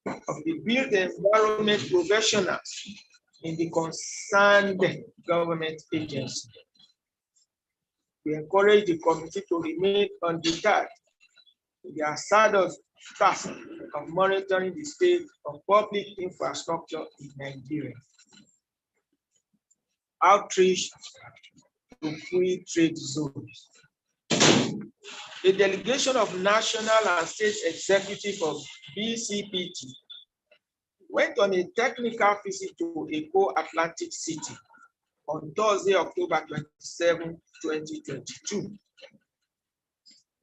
[SPEAKER 1] of the built environment professionals in the concerned government agency. We encourage the committee to remain undeterred in the hazardous task of monitoring the state of public infrastructure in Nigeria. Outreach to free trade zones. A delegation of national and state executive of BCPG went on a technical visit to Eko Atlantic City on Thursday, October 27, 2022.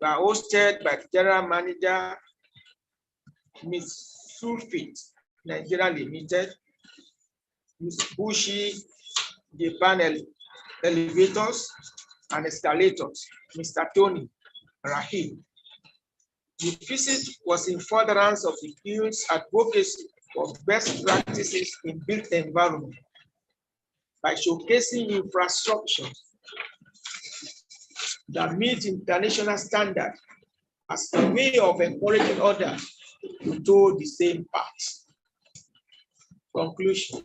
[SPEAKER 1] They are hosted by General Manager Ms. Sulfit, Nigeria Limited, Ms. Bushi, Japan Elevators and Escalators, Mr. Tony Rahim. The visit was in furtherance of the Guild's advocacy for best practices in built environment by showcasing infrastructure that meet international standards as a way of encouraging others to do the same path. Conclusion.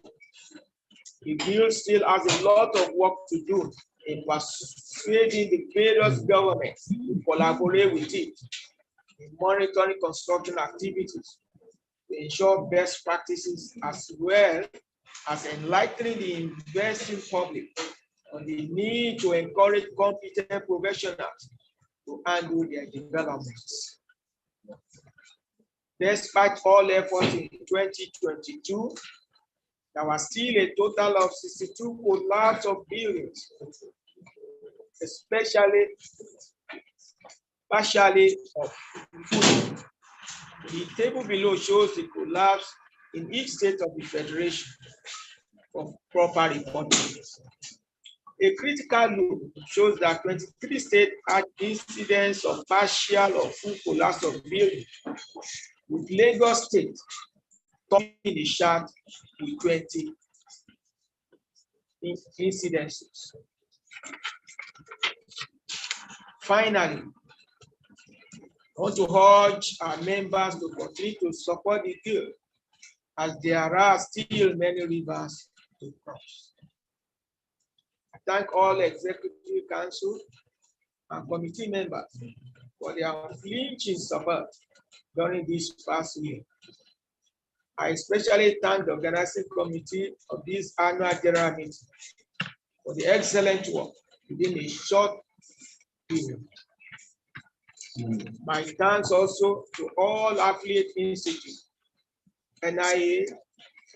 [SPEAKER 1] The Guild still has a lot of work to do in persuading the various governments to collaborate with it in monitoring construction activities to ensure best practices as well as enlightening the investing public on the need to encourage competent professionals to handle their developments. Despite all efforts in 2022, there was still a total of 62 collapse of buildings, especially partially of food. The table below shows the collapse in each state of the Federation for proper reporting. A critical look shows that 23 states had incidents of partial or full collapse of buildings, with Lagos State topping the chart with 20 incidences. Finally, I want to urge our members to continue to support the Guild as there are still many rivers to cross. I thank all executive council and committee members for their unflinching support during this past year. I especially thank the organizing committee of this annual general meeting for the excellent work within a short period. My thanks also to all affiliate institutes, NIA,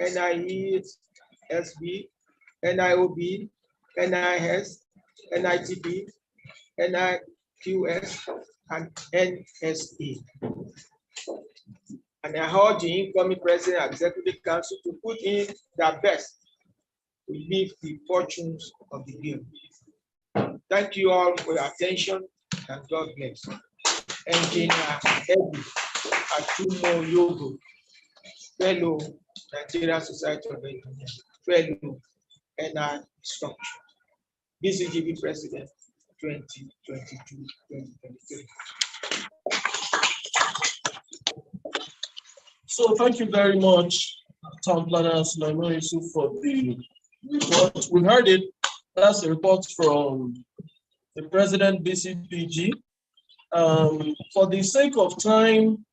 [SPEAKER 1] NIESB, NIOB, NIS, NITP, NIQS, and NSA. And I urge the incoming President and Executive Council to put in their best to lift the fortunes of the game. Thank you all for your attention, and God bless. Engineer Eddie Atumo Yogo, fellow Nigerian Society of Engineers, fellow NI structure, BCPG President 2022-2023.
[SPEAKER 8] So thank you very much, Town Planner Sulaiman Yusuf, for the report. We heard it. That's a report from the President BCPG. For the sake of time,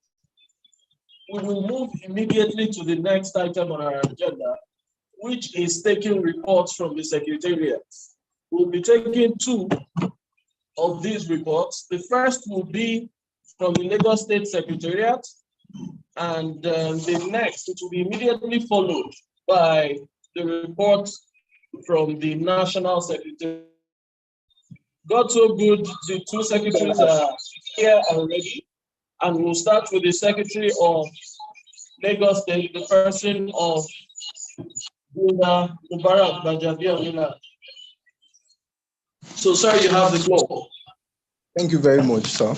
[SPEAKER 8] we will move immediately to the next item on our agenda, which is taking reports from the Secretariat. We'll be taking two of these reports. The first will be from the Lagos State Secretariat, and the next, it will be immediately followed by the report from the National Secretariat. God so good, the two secretaries are here already, and we'll start with the Secretary of Lagos State, the person of Mubarak Bajabiamila. So, sir, you have the floor.
[SPEAKER 9] Thank you very much, sir.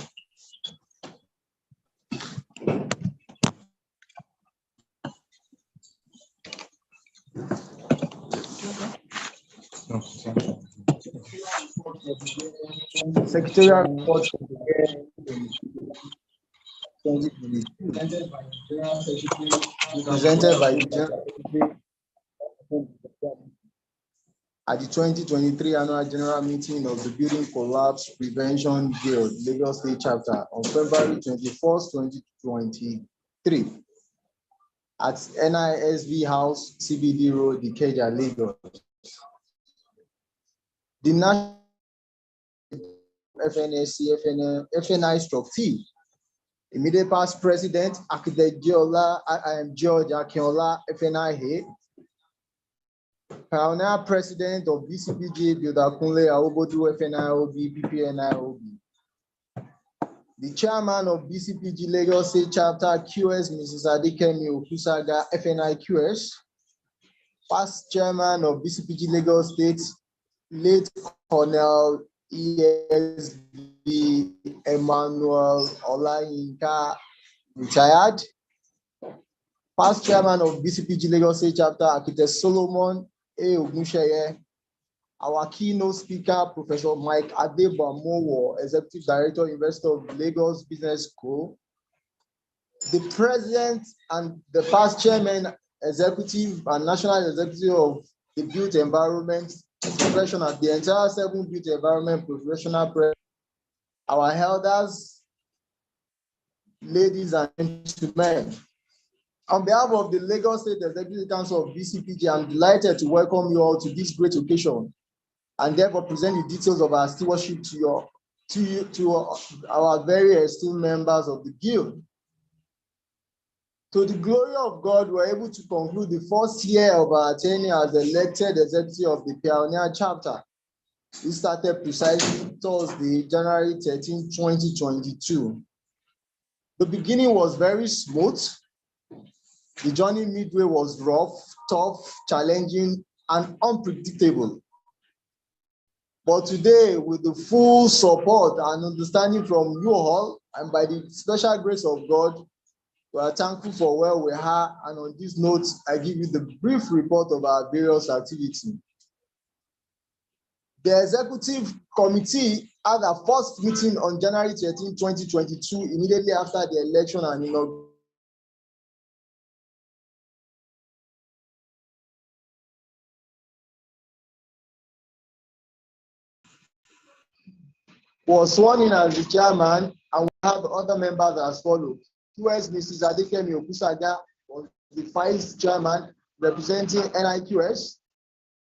[SPEAKER 9] Secretarial report for the year 2022, presented by the General Secretary at the 2023 annual general meeting of the Building Collapse Prevention Guild, Lagos State Chapter, on February 21st, 2023, at NISV House, CBD Road, Ikeja, Lagos. The National FNSC, FNI/T, immediate past president, Architect George Akinola, FNI, pioneer president of BCPG, Builder Kunle Aobodu, FNIOB, PPNIOB. The chairman of BCPG Lagos State Chapter, QS, Mrs. Adikemi Okusaga, FNIQS. Past chairman of BCPG Lagos State, late Colonel ESB Emmanuel Olayinka, retired. Past chairman of BCPG Lagos State Chapter, Architect Solomon A. Ogunsheye. Our keynote speaker, Professor Mike Adebomowo, Executive Director, Investor of Lagos Business School. The president and the past chairman, executive and national executive of the Built Environment Professional, the entire 7 Built Environment Professional Press, our elders, ladies and gentlemen. On behalf of the Lagos State Executive Council of BCPG, I'm delighted to welcome you all to this great occasion and therefore present the details of our stewardship to our very esteemed members of the Guild. To the glory of God, we're able to conclude the first year of our tenure as elected executive of the Pioneer Chapter. We started precisely Thursday, January 13, 2022. The beginning was very smooth. The journey midway was rough, tough, challenging, and unpredictable. But today, with the full support and understanding from you all, and by the special grace of God, we are thankful for where we are. And on this note, I give you the brief report of our various activities. The Executive Committee had a first meeting on January 13, 2022, immediately after the election and inauguration was sworn in as the chairman, and we have other members as follows. QS Mrs. Adekemi Okusaga was the vice chairman representing NIQS.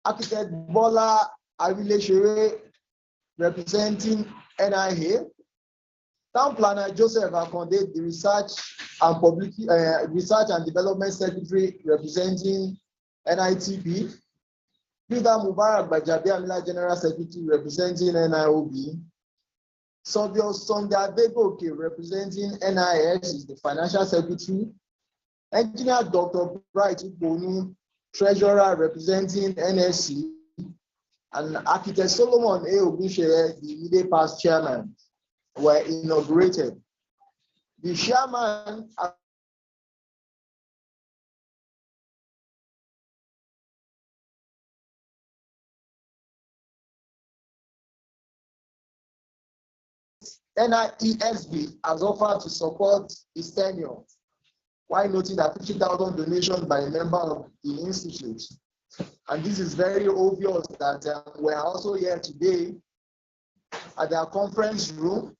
[SPEAKER 9] Architect Bola Arileshere representing NIA. Town planner Joseph Akonde, the research and development secretary representing NITP. Peter Mubarak Bajabi Amila, general secretary representing NIOB. Sobio Sunday Adegoke representing NIS is the financial secretary. Engineer Dr. Bright Ubonu, treasurer representing NSC. And Architect Solomon A. Ogunshere, the immediate past chairman, were inaugurated. The chairman NIESB has offered to support his tenure, while noting that 50,000 donations by a member of the institute. And this is very obvious that we're also here today at their conference room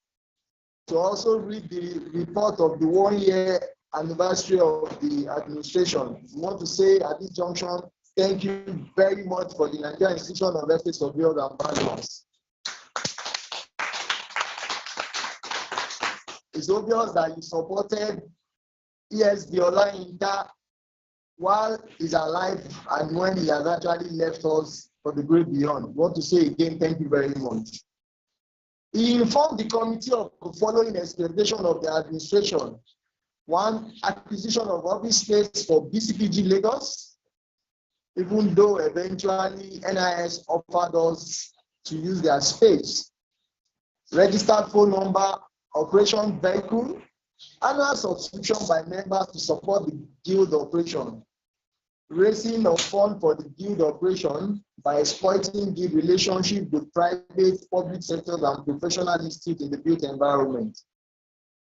[SPEAKER 9] to also read the report of the 1-year anniversary of the administration. We want to say at this junction, thank you very much for the Nigerian Institution of Ethics, Surveyors and Valuers. It's obvious that you supported ESB Olayinka while he's alive and when he has actually left us for the great beyond. I want to say again, thank you very much. He informed the committee of the following expectation of the administration. 1, acquisition of office space for BCPG Lagos, even though eventually NIS offered us to use their space. Registered phone number, operation vehicle, annual subscription by members to support the guild operation. Raising of funds for the guild operation by exploiting guild relationship with private, public sectors and professional institutes in the built environment.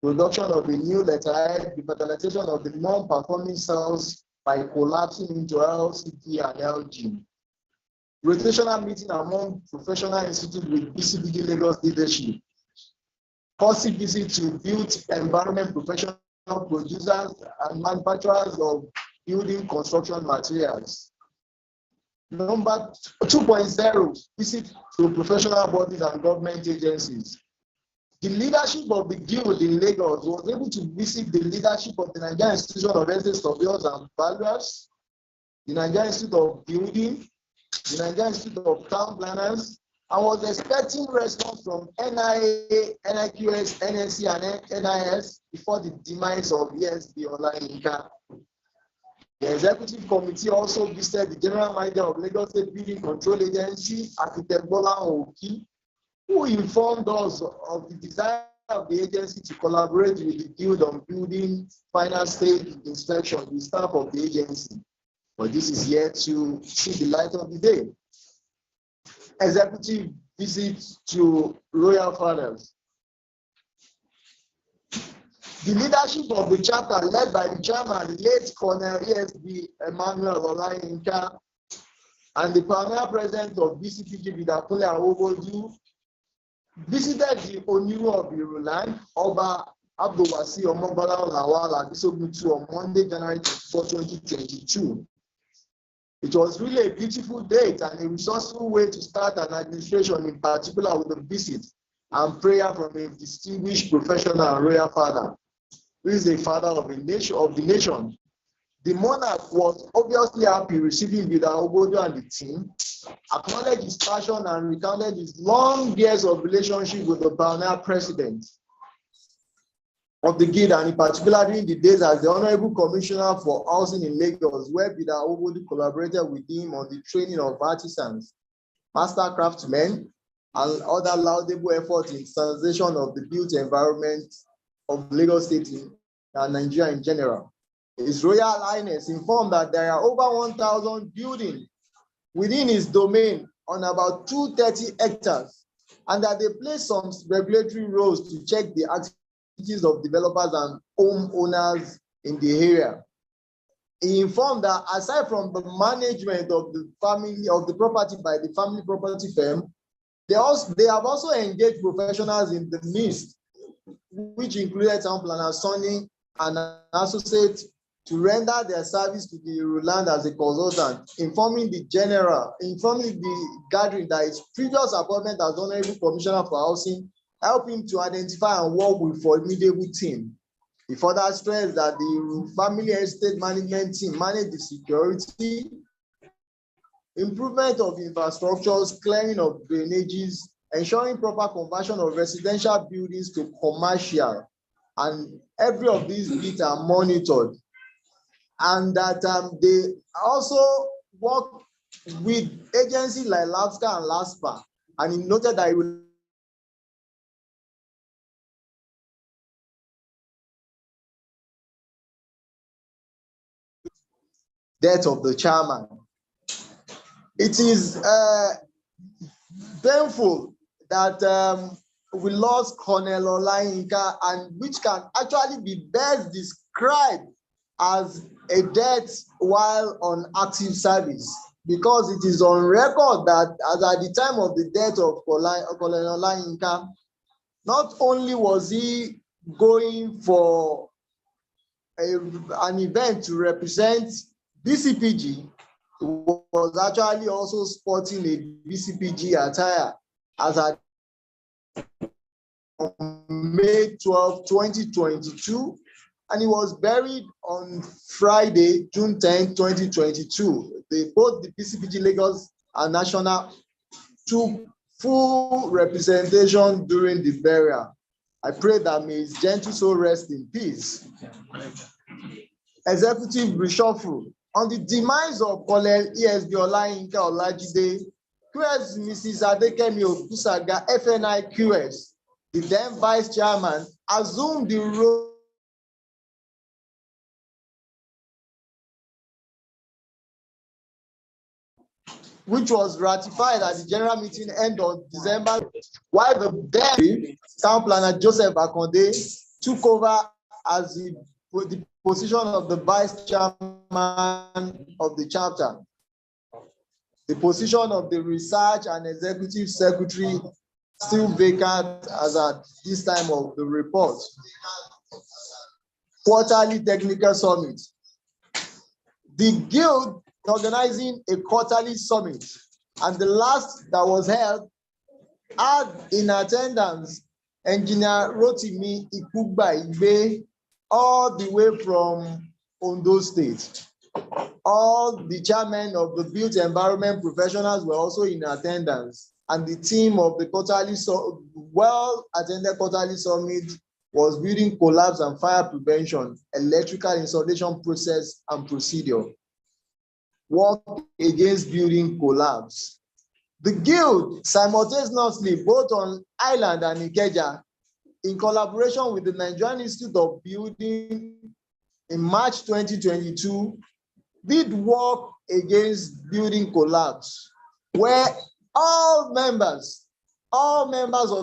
[SPEAKER 9] Production of a new letterhead, revitalization of the non-performing cells by collapsing into LCT and LG. Rotational meeting among professional institutes with BCPG Lagos leadership. Costly visit to built environment professional producers and manufacturers of building construction materials. Number 2.0, visit to professional bodies and government agencies. The leadership of the guild in Lagos was able to visit the leadership of the Nigerian Institution of Ethics, Surveyors and Valuers, the Nigerian Institute of Building, the Nigerian Institute of Town Planners, and was expecting response from NIA, NIQS, NSC, and NIS before the demise of ESB Olayinka. The executive committee also visited the general manager of Lagos State Building Control Agency, Architect Bola Oki, who informed us of the desire of the agency to collaborate with the guild on building final stage inspection with staff of the agency. But this is yet to see the light of the day. Executive visit to Royal Fathers. The leadership of the chapter, led by the chairman, late Colonel ESB Emmanuel Olayinka, and the pioneer president of BCPG, Bidakunle Awobodu, visited the Oniru of Iruland, Oba Abdulwasi Omogbala Lawal Abisogutu on Monday, January 24, 2022. It was really a beautiful date and a resourceful way to start an administration, in particular with a visit and prayer from a distinguished professional and royal father, who is the father of the nation. The monarch was obviously happy receiving Vida Obodo and the team, acknowledged his passion and recounted his long years of relationship with the pioneer president of the guild, and in particular during the days as the Honorable Commissioner for Housing in Lagos, where Vida Obodo collaborated with him on the training of artisans, master craftsmen, and other laudable efforts in standardization of the built environment of Lagos State and Nigeria in general. His Royal Highness informed that there are over 1,000 buildings within his domain on about 230 hectares, and that they play some regulatory roles to check the activities of developers and homeowners in the area. He informed that aside from the management of the family of the property by the family property firm, They have also engaged professionals in the midst, which included town planner Sonny and an associate, to render their service to the Roland as a consultant, informing the gathering that his previous appointment as Honorable Commissioner for Housing helped him to identify and work with formidable team. He further stressed that the family estate management team managed the security, improvement of infrastructures, clearing of drainages, ensuring proper conversion of residential buildings to commercial, and every of these bits are monitored. And that they also work with agencies like LASCA and LASPA, and he noted that he will death of the chairman. It is painful that we lost Colonel Olayinka, and which can actually be best described as a death while on active service, because it is on record that as at the time of the death of Colonel Olayinka, not only was he going for an event to represent BCPG, was actually also sporting a BCPG attire as at May 12, 2022, and he was buried on Friday, June 10, 2022. Both the BCPG Lagos and National took full representation during the burial. I pray that may his gentle soul rest in peace. Executive reshuffle. On the demise of Colonel ESB Olayinka Olajide, QS Mrs. Adekemi Okusaga, FNI QS, the then vice chairman, assumed the role which was ratified at the general meeting end of December, while the then town planner Joseph Akonde took over as the position of the vice chairman of the chapter. The position of the research and executive secretary still vacant as at this time of the report. Quarterly technical summit. The guild organizing a quarterly summit, and the last that was held had in attendance Engineer Rotimi Ikugba Igbe, all the way from Ondo State. All the chairmen of the built environment professionals were also in attendance, and the team of the well-attended quarterly summit was building collapse and fire prevention, electrical installation process and procedure, work against building collapse. The guild simultaneously, both on Island and Ikeja, in collaboration with the Nigerian Institute of Building in March 2022, did work against building collapse, where all members of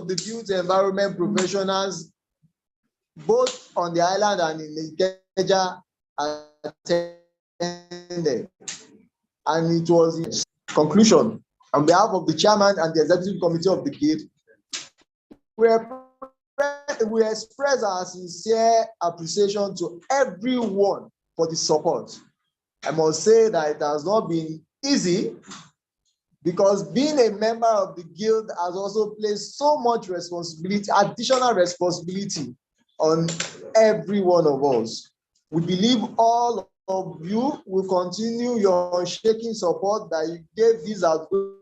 [SPEAKER 9] the built environment professionals, both on the island and in Ikeja, attended. And it was in conclusion, on behalf of the chairman and the executive committee of the guild, we express our sincere appreciation to everyone for the support. I must say that it has not been easy, because being a member of the guild has also placed so much responsibility, additional responsibility on every one of us. We believe all of you will continue your unshaking support that you gave this outgoing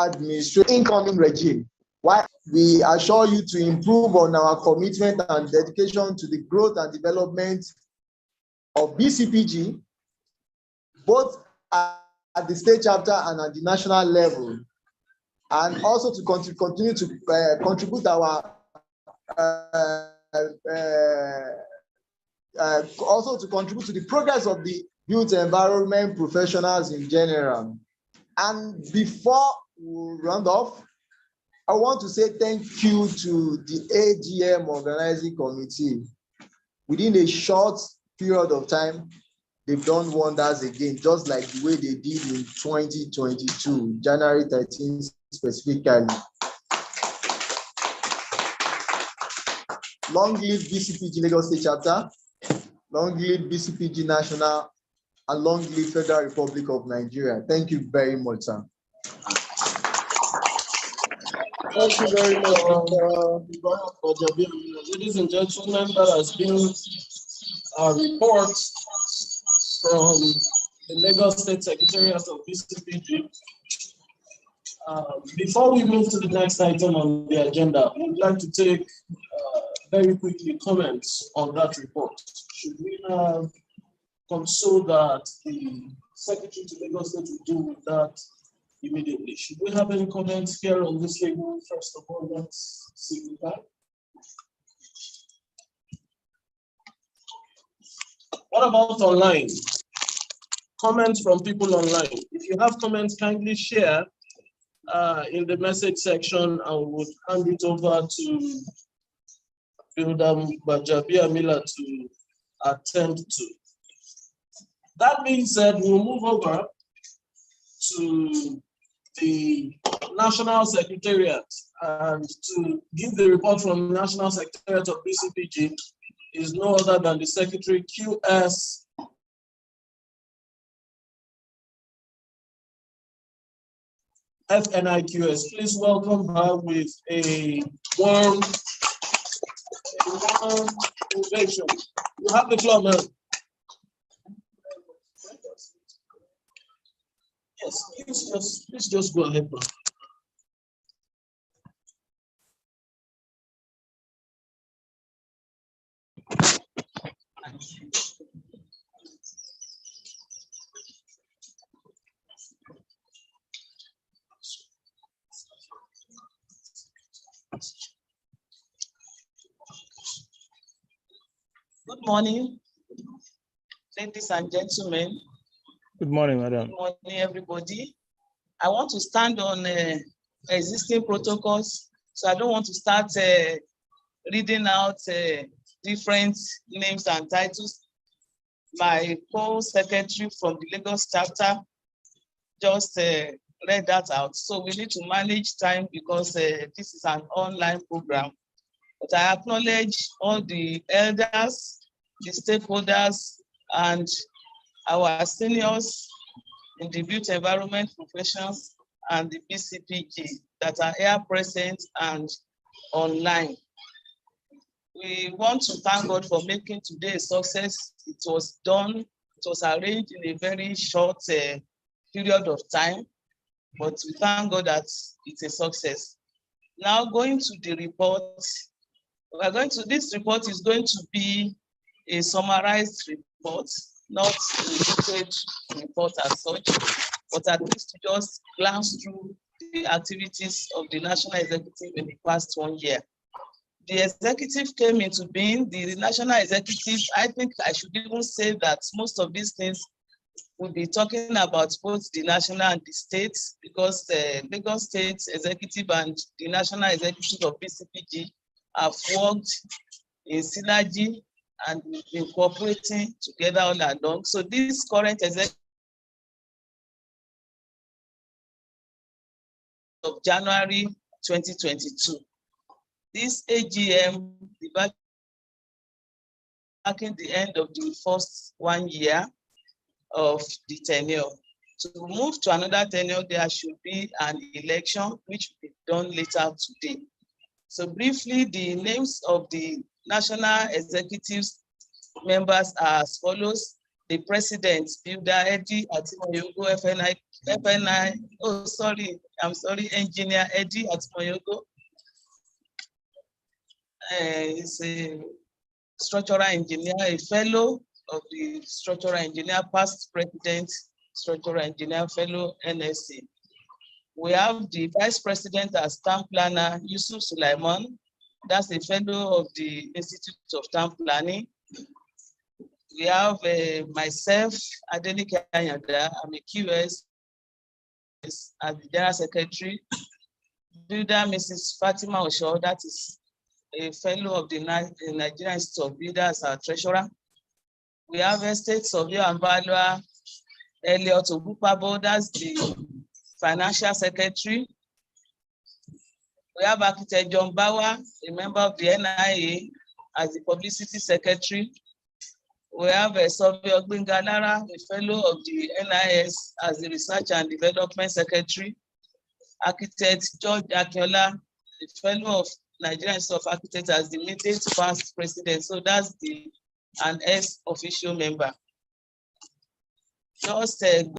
[SPEAKER 9] administration incoming regime. Why we assure you to improve on our commitment and dedication to the growth and development of BCPG, both at the state chapter and at the national level, and also to continue to contribute our also to contribute to the progress of the built environment professionals in general. And before we round off, I want to say thank you to the AGM organizing committee. Within a short period of time, they've done wonders again, just like the way they did in 2022, January 13 specifically. Long live BCPG Lagos State Chapter, long live BCPG National, and long live Federal Republic of Nigeria. Thank you very much, sir.
[SPEAKER 8] Thank you very much, ladies and gentlemen. That has been our report from the Lagos State Secretariat of BCPG. Before we move to the next item on the agenda, we'd like to take very quickly comments on that report. Should we have console that the Secretary to Lagos State will do with that immediately? Should we have any comments here on this label? First of all, let's see that. What about online? Comments from people online. If you have comments, kindly share in the message section, and we would hand it over to Builder Bajabia Miller to attend to. That being said, we'll move over to the National Secretariat, and to give the report from the National Secretariat of BCPG is no other than the Secretary QS FNIQS. Please welcome her with a warm ovation. You have the floor, ma'am. Yes, please just go ahead, ma'am.
[SPEAKER 10] Good morning, ladies and gentlemen.
[SPEAKER 4] Good morning, madam.
[SPEAKER 10] Good morning, everybody. I want to stand on existing protocols, so I don't want to start reading out different names and titles. My co-secretary from the Lagos chapter just read that out. So we need to manage time because this is an online program. But I acknowledge all the elders, the stakeholders, and our seniors in the built environment professions and the BCPG that are here present and online. We want to thank God for making today a success. It was done, it was arranged in a very short period of time, but we thank God that it's a success. Now going to the report, this report is going to be a summarized report, not a detailed report as such, but at least to just glance through the activities of the National Executive in the past 1 year. The executive came into being, the National Executive, I think I should even say that most of these things we'll be talking about both the national and the states, because the Lagos State Executive and the National Executive of BCPG have worked in synergy and been cooperating together all along. So this current executive of January 2022, this AGM, marking the end of the first 1 year of the tenure. To move to another tenure, there should be an election, which will be done later today. So briefly, the names of the National Executive members are as follows. The President, Builder Eddie Atimoyogo, Engineer Eddie Atimoyogo. He's a structural engineer, a fellow of the structural engineer, past president, structural engineer, fellow NSC. We have the Vice President as Town Planner, Yusuf Sulaiman. That's a fellow of the Institute of Town Planning. We have myself, Adenike Ayanda. I'm a QS as the General Secretary. Builder Mrs. Fatima Osho, that is a fellow of the Nigerian Institute of Builders, our treasurer. We have estate surveyor and valuer Elliot Ogupabo, that's the financial secretary. We have architect John Bauer, a member of the NIA, as the publicity secretary. We have a surveyor Gbenga Lara, a fellow of the NIS, as the research and development secretary. Architect George Akinola, a fellow of Nigerian Institute of Architects, as the immediate past president. So that's an ex-official member. Just